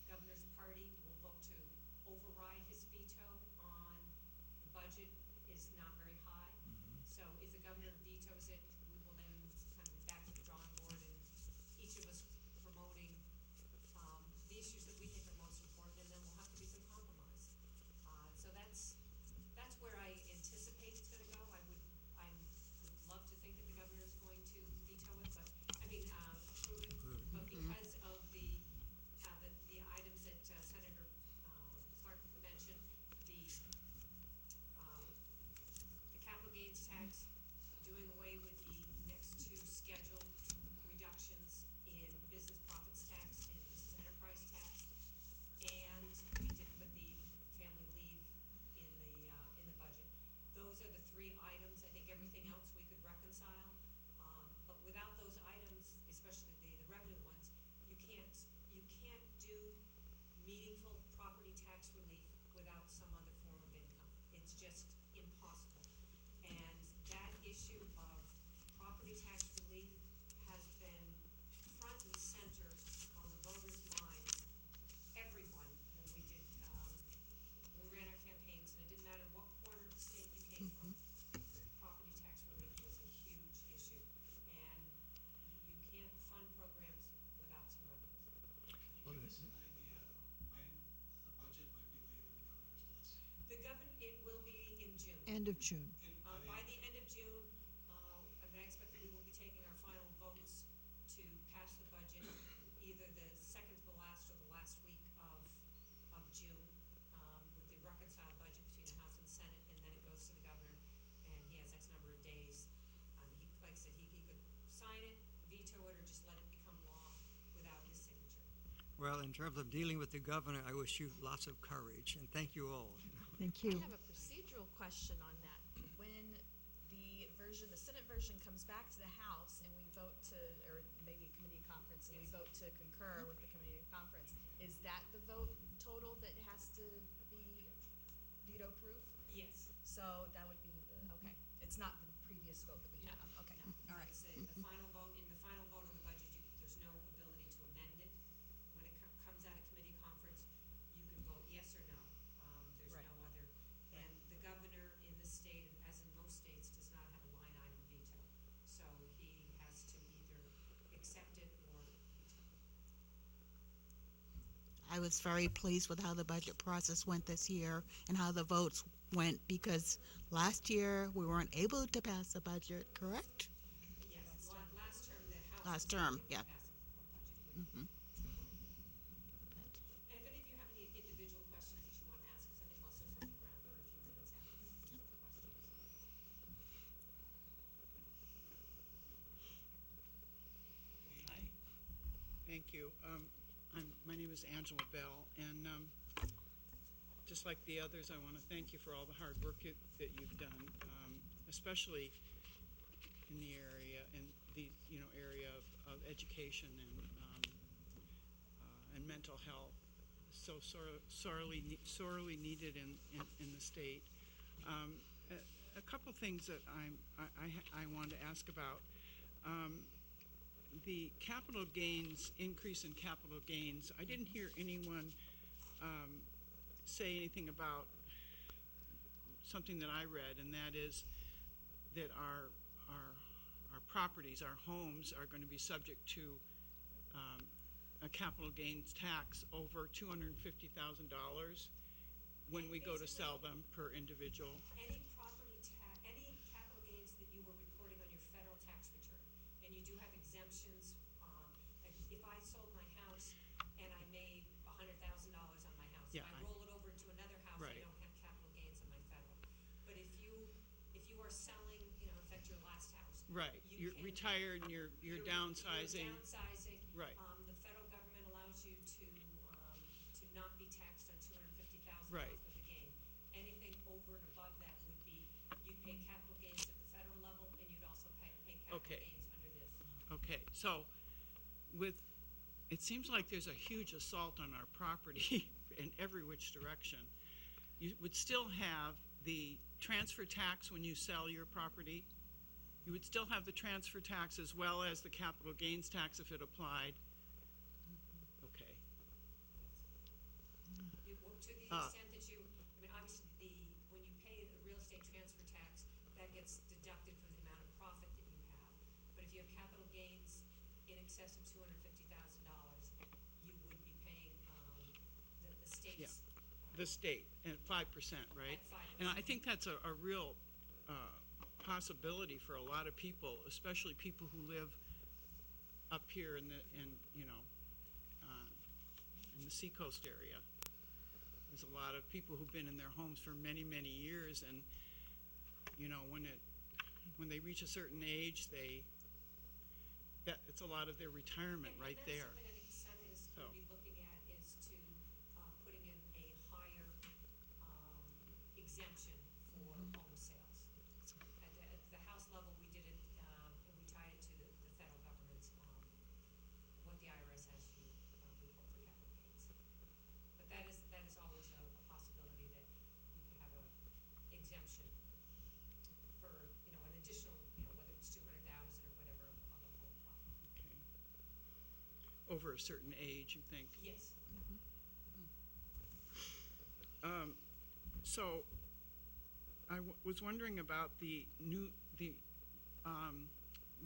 governor's party will vote to override his veto on the budget is not very high. So if the governor vetoes it, we will then kind of be back to the drawing board and each of us promoting the issues that we think are most important, and then we'll have to do some compromise. So that's where I anticipate it's gonna go. I would love to think that the governor is going to veto it, but, approve it. But because of the items that Senator Clark mentioned, the capital gains tax, doing away with the next two scheduled reductions in business profits tax and business enterprise tax, and we did put the family leave in the budget. Those are the three items. I think everything else we could reconcile, but without those items, especially the revenue ones, you can't do meaningful property tax relief without some other form of income. It's just impossible. And that issue of property tax relief has been front and center on the voters' minds. Everyone, when we ran our campaigns, and it didn't matter what corner of the state you came from, property tax relief was a huge issue. And you can't fund programs without some revenues. Can you give us an idea of when a budget might be laid on the governor's desk? It will be in June. End of June. By the end of June, I expect that we will be taking our final votes to pass reconciled budget between the House and Senate, and then it goes to the governor, and he has X number of days. He, like I said, he could sign it, veto it, or just let it become law without his signature. Well, in terms of dealing with the governor, I wish you lots of courage, and thank you all. Thank you. I have a procedural question on that. When the Senate version comes back to the House and we vote to, or maybe committee conference, and we vote to concur with the committee conference, is that the vote total that has to be veto proof? Yes. So that would be okay. It's not the previous vote that we had. Okay, all right. Like I say, the final vote, in the final vote on the budget, there's no ability to amend it. When it comes out of committee conference, you can vote yes or no. There's Right. no other, and the governor in the state, as in most states, does not have a line item veto. So he has to either accept it or veto. I was very pleased with how the budget process went this year and how the votes went, because last year we weren't able to pass the budget, correct? Yes, last term, the House. Last was term, able to yeah. pass a budget with- And if any of you have any individual questions that you want to ask, because I think most of us will be around for a few minutes after questions. Thank you. My name is Angela Bell, and just like the others, I want to thank you for all the hard work that you've done, especially in the area area of education and mental health, so sorely needed in the state. A couple things that I wanted to ask about. The capital gains, increase in capital gains, I didn't hear anyone say anything about something that I read, and that is that our properties, our homes, are going to be subject to a capital gains tax over $250,000 when we go to sell them per individual. Any property tax, any capital gains that you were reporting on your federal tax return, and you do have exemptions. Like if I sold my house and I made $100,000 on my house, Yeah, if I roll it over to another house, I Right. don't have capital gains on my federal. But if you are selling, in fact, your last house. Right, you you're can- retired and you're downsizing. You're downsizing. Right. The federal government allows you to not be taxed on $250,000 Right. worth of gain. Anything over and above that would be, you'd pay capital gains at the federal level, and you'd also pay capital Okay. gains under this. Okay, so it seems like there's a huge assault on our property in every which direction. You would still have the transfer tax when you sell your property. You would still have the transfer tax as well as the capital gains tax if it applied. Okay, To the extent that obviously, when you pay the real estate transfer tax, that gets deducted from the amount of profit that you have. But if you have capital gains in excess of $250,000, you would be paying the state's. the state at 5%, right? At 5%. And I think that's a real possibility for a lot of people, especially people who live up here in the seacoast area. There's a lot of people who've been in their homes for many, many years, and when they reach a certain age, it's a lot of their retirement right there. And that's something I think the Senate is going to be looking at, is to putting in a higher exemption for home sales. At the House level, we did it, and we tied it to the federal government's, what the IRS has to report for capital gains. But that is always a possibility that you could have a exemption for, an additional, whether it's $200,000 or whatever of a home profit. Okay. Over a certain age, you think? Yes. So, I was wondering about the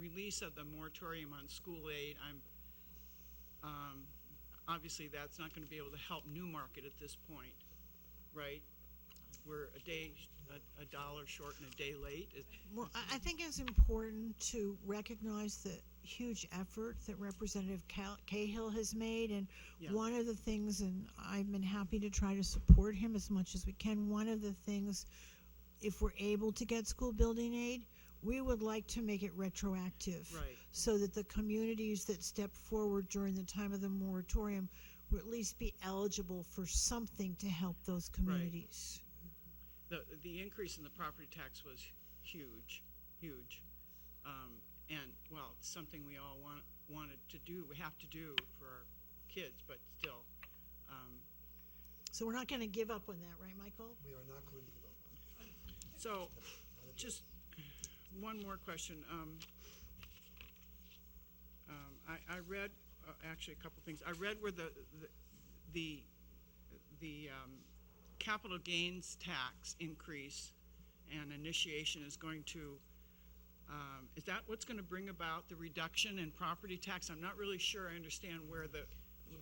release of the moratorium on school aid. Obviously that's not going to be able to help Newmarket at this point, right? We're a dollar short and a day late. Well, I think it's important to recognize that, huge effort that Representative Cahill has made, and Yeah. one of the things, and I've been happy to try to support him as much as we can, one of the things, if we're able to get school building aid, we would like to make it retroactive. Right. So that the communities that step forward during the time of the moratorium would at least be eligible for something to help those communities. The increase in the property tax was huge, huge. And, well, it's something we all wanted to do, we have to do for our kids, but still. So we're not gonna give up on that, right, Michael? We are not going to give up. So, just one more question. I read, actually a couple things. I read where the capital gains tax increase and initiation is going to, is that what's going to bring about the reduction in property tax? I'm not really sure I understand where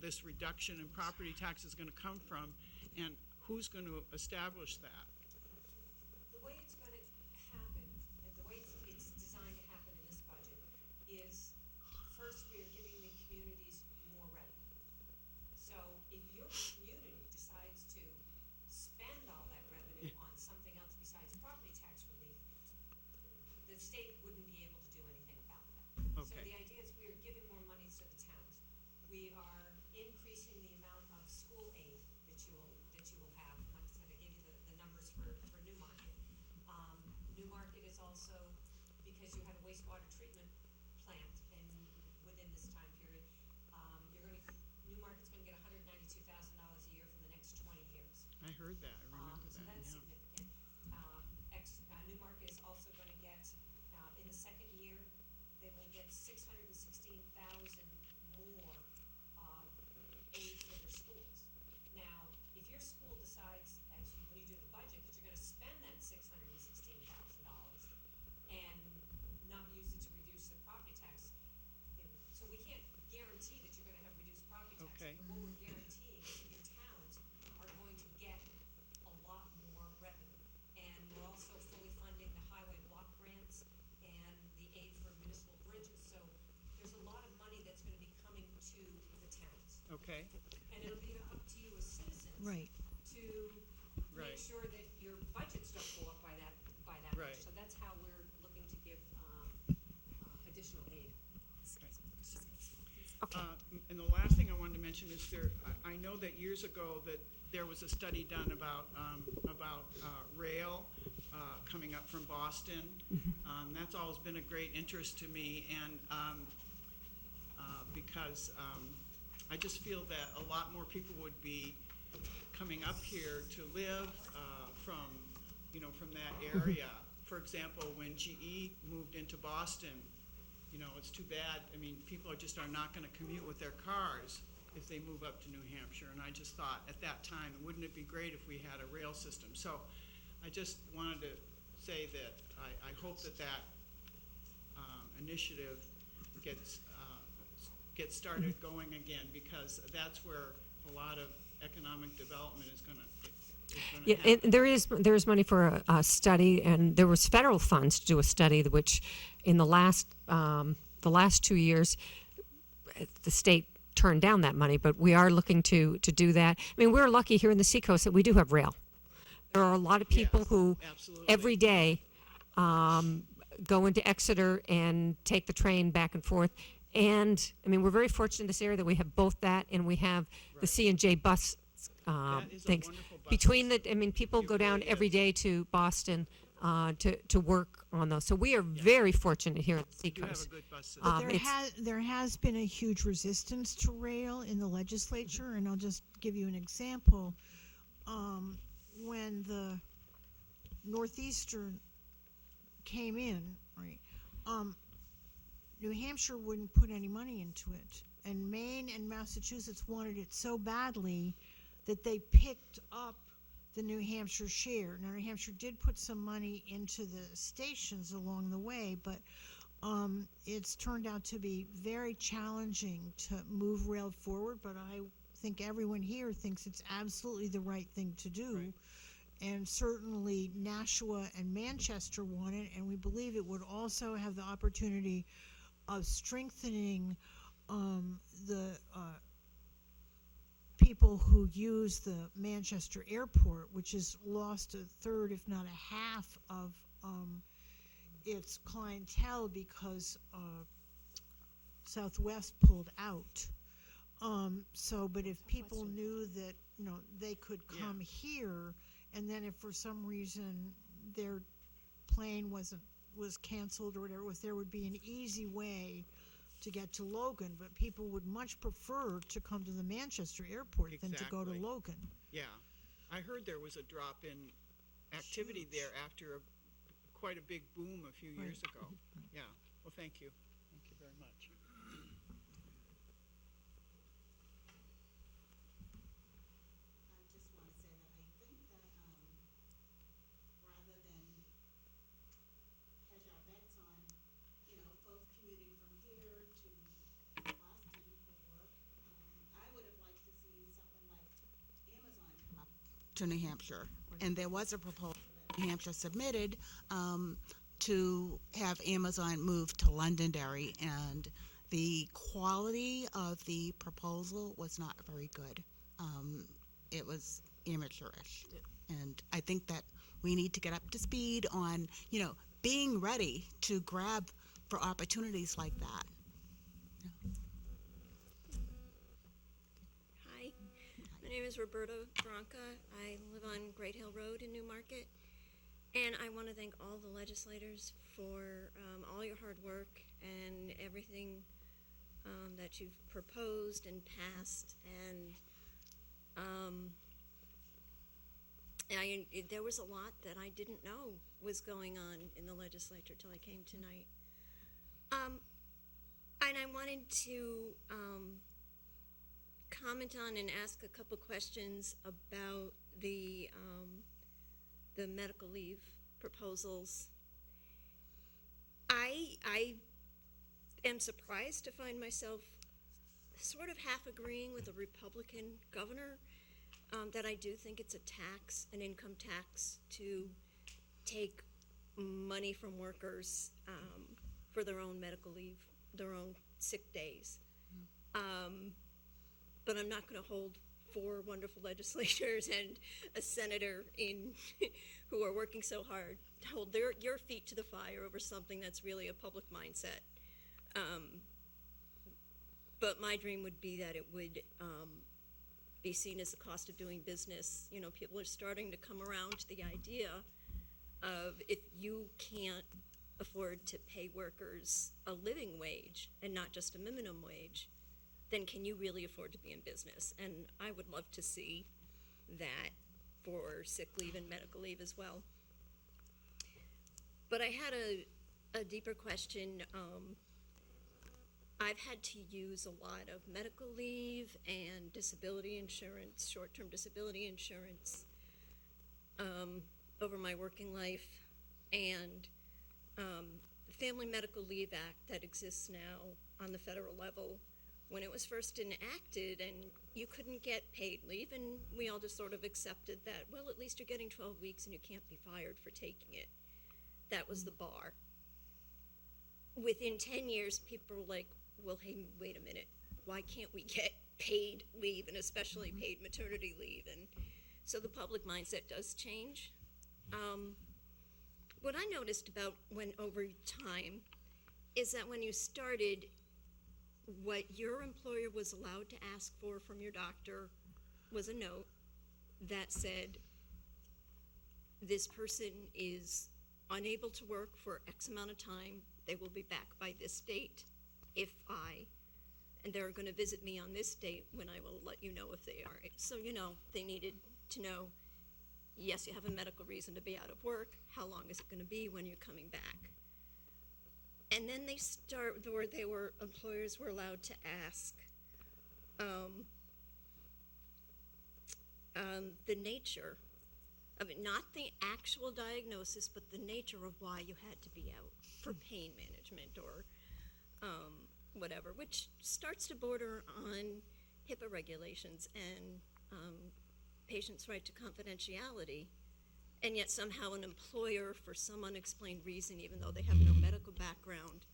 this reduction in property tax is going to come from, and who's going to establish that? The way it's gonna happen, and the way it's designed to happen in this budget, is first we are giving the communities more revenue. So if your community decides to spend all that revenue on something else besides property tax relief, the state wouldn't be able to do anything about that. So Okay. the idea is we are giving more money to the towns. We are increasing the amount of school aid that you will have. Like I said, I gave you the numbers for Newmarket. Newmarket is also, because you had a wastewater treatment plant and within this time period, Newmarket's gonna get $192,000 a year for the next 20 years. I heard that, I remember So that, that's yeah. significant. Newmarket is also gonna get, in the second year, they will get 616,000 more, aid for their schools. Now, if your school decides, when you do the budget, that you're gonna spend that $616,000 and not use it to reduce the property tax, so we can't guarantee that you're gonna have reduced property tax. Okay. But what we're guaranteeing is that your towns are going to get a lot more revenue. And we're also fully funding the highway block grants and the aid for municipal bridges. So there's a lot of money that's gonna be coming to the towns. Okay, And it'll be up to you as citizens. Right. To Right. make sure that your budgets don't go up by that Right. much. So that's how we're looking to give, additional aid. Okay. And the last thing I wanted to mention is I know that years ago that there was a study done about rail coming up from Boston. That's always been a great interest to me, and because I just feel that a lot more people would be coming up here to live from that area. For example, when GE moved into Boston, it's too bad. I mean, people are not going to commute with their cars if they move up to New Hampshire. And I just thought at that time, wouldn't it be great if we had a rail system? So I just wanted to say that I hope that initiative gets started going again, because that's where a lot of economic development is going to Yeah, happen. there is money for a study, and there was federal funds to do a study, which in the last 2 years, the state turned down that money. But we are looking to do that. I mean, we're lucky here in the Seacoast that we do have rail. There are a lot of people Yes, who absolutely. every day go into Exeter and take the train back and forth. And I mean, we're very fortunate in this area that we have both that, and we have the C&J bus That is a things. wonderful bus Between system. I mean, people It go down really every is. day to Boston to work on those. So we are very fortunate here at the We do have a Seacoast. good bus system. But it's- there has been a huge resistance to rail in the legislature, and I'll just give you an example. When the Northeastern came in, right, New Hampshire wouldn't put any money into it, and Maine and Massachusetts wanted it so badly that they picked up the New Hampshire share. Now, New Hampshire did put some money into the stations along the way, but it's turned out to be very challenging to move rail forward, but I think everyone here thinks it's absolutely the right thing to do. Right. And certainly Nashua and Manchester want it, and we believe it would also have the opportunity of strengthening the people who use the Manchester airport, which has lost a third, if not a half, of its clientele because Southwest pulled out. But if people knew that, they could come here, and then if for some reason their plane was canceled or whatever it was, there would be an easy way to get to Logan, but people would much prefer to come to the Manchester airport than to go to Exactly. Logan. Yeah, I heard there was a drop in activity there after quite a big boom a few years ago. Yeah, well, thank you. Thank you very much. I just want to say that I think that rather than hedge our bets on, folks commuting from here to Boston for work, I would have liked to see something like Amazon come up to New Hampshire. And there was a proposal that New Hampshire submitted to have Amazon move to Londonderry, and the quality of the proposal was not very good. It was amateurish. And I think that we need to get up to speed on, being ready to grab for opportunities like that. Hi, my name is Roberta Bronca. I live on Great Hill Road in Newmarket. And I want to thank all the legislators for all your hard work and everything that you've proposed and passed. And there was a lot that I didn't know was going on in the legislature till I came tonight. And I wanted to comment on and ask a couple questions about the medical leave proposals. I am surprised to find myself sort of half agreeing with a Republican governor that I do think it's an income tax to take money from workers for their own medical leave, their own sick days. But I'm not going to hold 4 wonderful legislators and a senator who are working so hard to hold your feet to the fire over something that's really a public mindset. But my dream would be that it would be seen as the cost of doing business. People are starting to come around to the idea of, if you can't afford to pay workers a living wage and not just a minimum wage, then can you really afford to be in business? And I would love to see that for sick leave and medical leave as well. But I had a deeper question. I've had to use a lot of medical leave and disability insurance, short-term disability insurance, over my working life. And the Family Medical Leave Act that exists now on the federal level, when it was first enacted and you couldn't get paid leave, and we all just sort of accepted that, well, at least you're getting 12 weeks and you can't be fired for taking it. That was the bar. Within 10 years, people were like, well, hey, wait a minute, why can't we get paid leave, and especially paid maternity leave? And so the public mindset does change. What I noticed about over time is that when you started, what your employer was allowed to ask for from your doctor was a note that said, this person is unable to work for X amount of time. They will be back by this date and they're going to visit me on this date when I will let you know if they are. So, they needed to know, yes, you have a medical reason to be out of work. How long is it going to be when you're coming back? And then employers were allowed to ask the nature of it, not the actual diagnosis, but the nature of why you had to be out for pain management or whatever, which starts to border on HIPAA regulations and patients' right to confidentiality. And yet somehow an employer, for some unexplained reason, even though they have no medical background,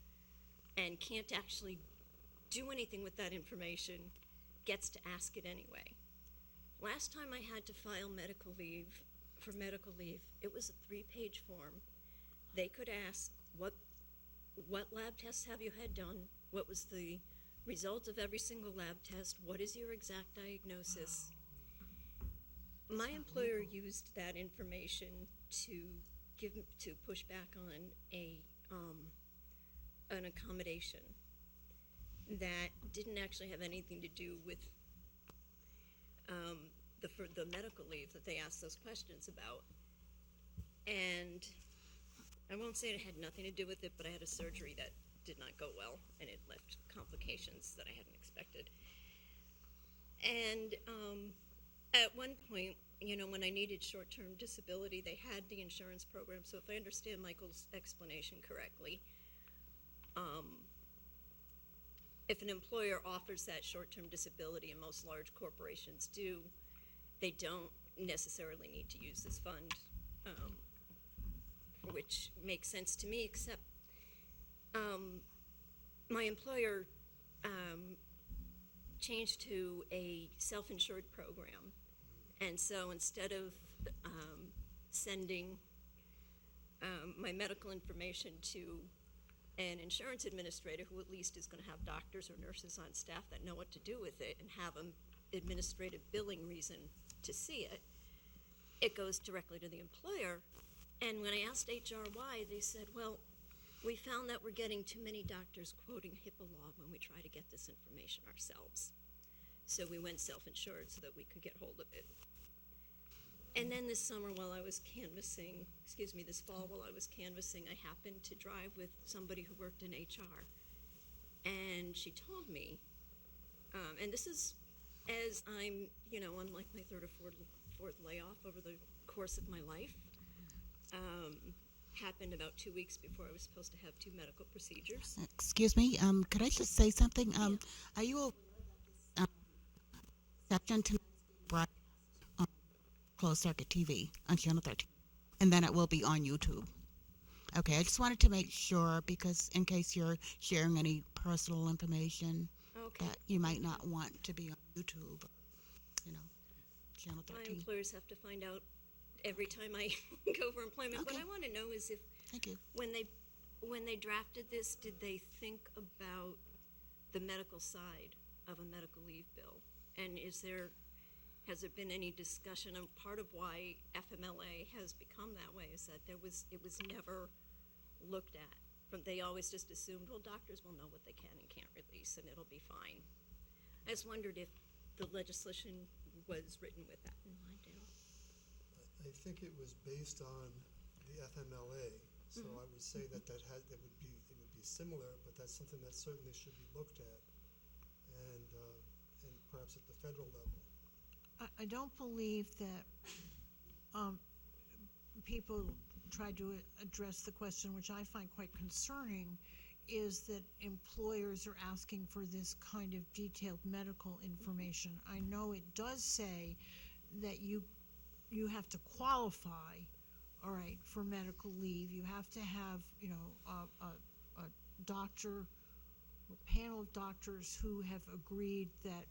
and can't actually do anything with that information gets to ask it anyway. Last time I had to file medical leave, it was a 3-page form. They could ask, what lab tests have you had done? What was the result of every single lab test? What is your exact diagnosis? My employer used that information to push back on an accommodation that didn't actually have anything to do with the medical leave that they asked those questions about. And I won't say it had nothing to do with it, but I had a surgery that did not go well, and it left complications that I hadn't expected. And at one point, when I needed short-term disability, they had the insurance program. So if I understand Michael's explanation correctly, if an employer offers that short-term disability, and most large corporations do, they don't necessarily need to use this fund, which makes sense to me, except my employer changed to a self-insured program. And so instead of sending my medical information to an insurance administrator who at least is going to have doctors or nurses on staff that know what to do with it and have an administrative billing reason to see it, it goes directly to the employer. And when I asked HR why, they said, well, we found that we're getting too many doctors quoting HIPAA law when we try to get this information ourselves. So we went self-insured so that we could get hold of it. And then this summer while I was canvassing, this fall while I was canvassing, I happened to drive with somebody who worked in HR. And she told me, and this is as I'm, on like my third or fourth layoff over the course of my life, happened about 2 weeks before I was supposed to have 2 medical procedures. Excuse me, could I just say something? Are you aware that reception tonight is brought on closed circuit TV on Channel 13, and then it will be on YouTube? Okay, I just wanted to make sure, because in case you're sharing any personal information that you might not want to be on YouTube, Channel 13. My employers have to find out every time I go for employment. Okay. What I want to know is if, Thank you. when they drafted this, did they think about the medical side of a medical leave bill? And has there been any discussion? And part of why FMLA has become that way is that it was never looked at. They always just assumed, well, doctors will know what they can and can't release, and it'll be fine. I just wondered if the legislation was written with that in mind. I think it was based on the FMLA, so I would say that it would be similar, but that's something that certainly should be looked at, and perhaps at the federal level. I don't believe that people try to address the question, which I find quite concerning, is that employers are asking for this kind of detailed medical information. I know it does say that you have to qualify, all right, for medical leave. You have to have, a doctor, a panel of doctors who have agreed that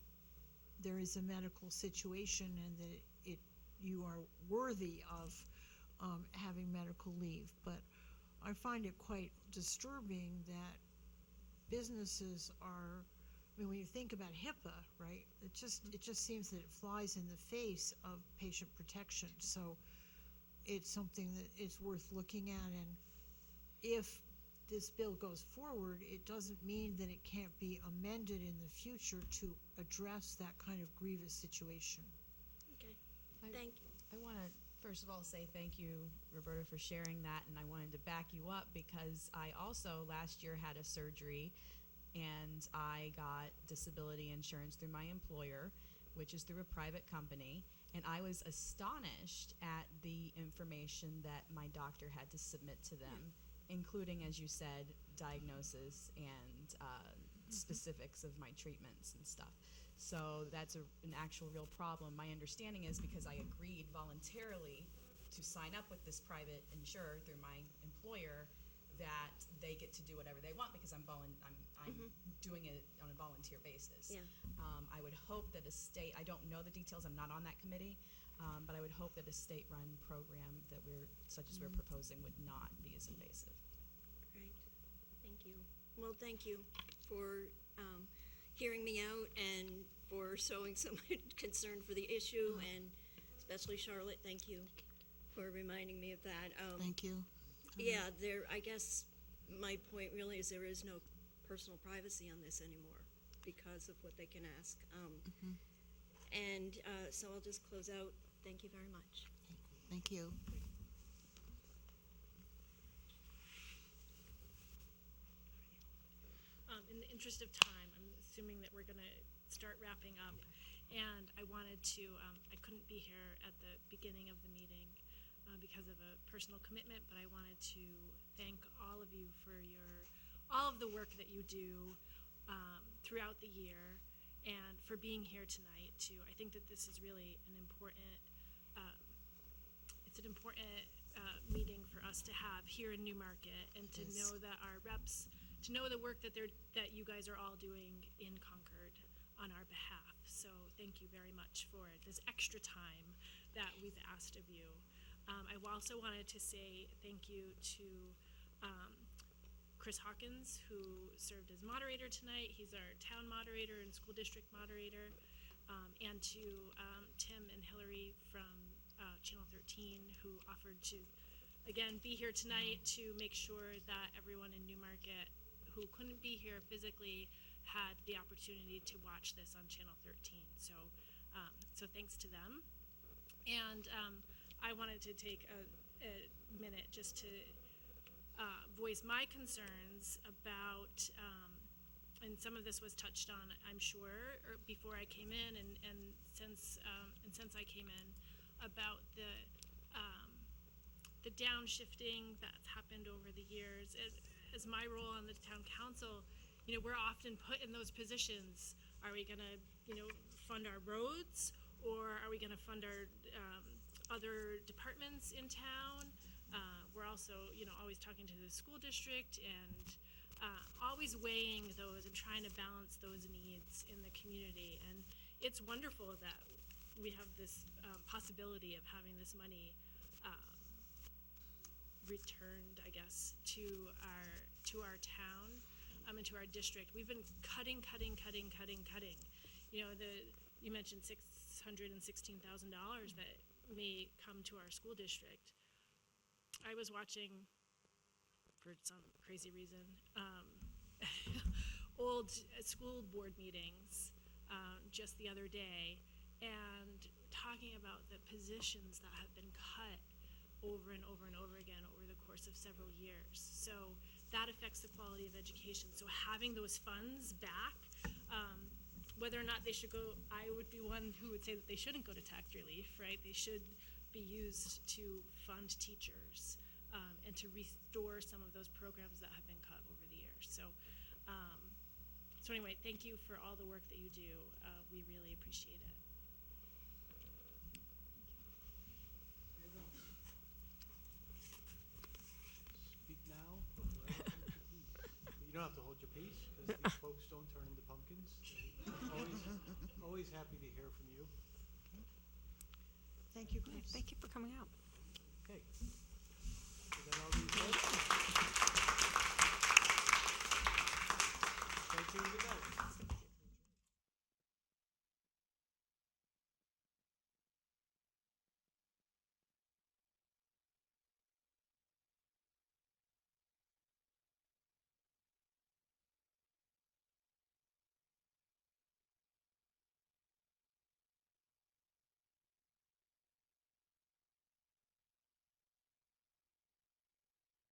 there is a medical situation and that you are worthy of having medical leave. But I find it quite disturbing that businesses are, when you think about HIPAA, right, it just seems that it flies in the face of patient protection. So it's something that it's worth looking at, and if this bill goes forward, it doesn't mean that it can't be amended in the future to address that kind of grievous situation. Okay, thank you. I want to first of all say thank you, Roberta, for sharing that, and I wanted to back you up because I also last year had a surgery and I got disability insurance through my employer, which is through a private company, and I was astonished at the information that my doctor had to submit to them, including, as you said, diagnosis and specifics of my treatments and stuff. So that's an actual real problem. My understanding is because I agreed voluntarily to sign up with this private insurer through my employer, that they get to do whatever they want because I'm doing it on a volunteer basis. Yeah. I would hope that a state, I don't know the details, I'm not on that committee, but I would hope that a state-run program that such as we're proposing would not be as invasive. Right. Thank you. Well, thank you for hearing me out and for showing some concern for the issue, and especially Charlotte, thank you for reminding me of that. Thank you. Yeah, I guess my point really is there is no personal privacy on this anymore because of what they can ask. And so I'll just close out. Thank you very much. Thank you. In the interest of time, I'm assuming that we're going to start wrapping up. And I wanted to, I couldn't be here at the beginning of the meeting because of a personal commitment, but I wanted to thank all of you for all of the work that you do throughout the year and for being here tonight too. I think that this is really an important, it's an important meeting for us to have here in Newmarket, and to know that our reps, to know the work that you guys are all doing in Concord on our behalf. So thank you very much for this extra time that we've asked of you. I also wanted to say thank you to Chris Hawkins, who served as moderator tonight. He's our town moderator and school district moderator, and to Tim and Hillary from Channel 13, who offered to, again, be here tonight to make sure that everyone in Newmarket who couldn't be here physically had the opportunity to watch this on Channel 13. So, so thanks to them. And I wanted to take a minute just to voice my concerns about, and some of this was touched on, I'm sure, before I came in, and since I came in, about the downshifting that's happened over the years. As my role on the town council, we're often put in those positions. Are we gonna, fund our roads, or are we gonna fund our other departments in town? We're also, always talking to the school district and always weighing those and trying to balance those needs in the community. And it's wonderful that we have this possibility of having this money returned, I guess, to our town and to our district. We've been cutting. You mentioned $616,000 that may come to our school district. I was watching, for some crazy reason, old school board meetings just the other day, and talking about the positions that have been cut over and over and over again over the course of several years. So that affects the quality of education. So having those funds back, whether or not they should go, I would be one who would say that they shouldn't go to tax relief, right? They should be used to fund teachers and to restore some of those programs that have been cut over the years. So, so anyway, thank you for all the work that you do. We really appreciate it. Speak now or forever hold your peace. You don't have to hold your peace, because these folks don't turn into pumpkins. Always happy to hear from you. Thank you, Chris. Thank you for coming out. Okay. So then I'll leave those. Thank you and good night.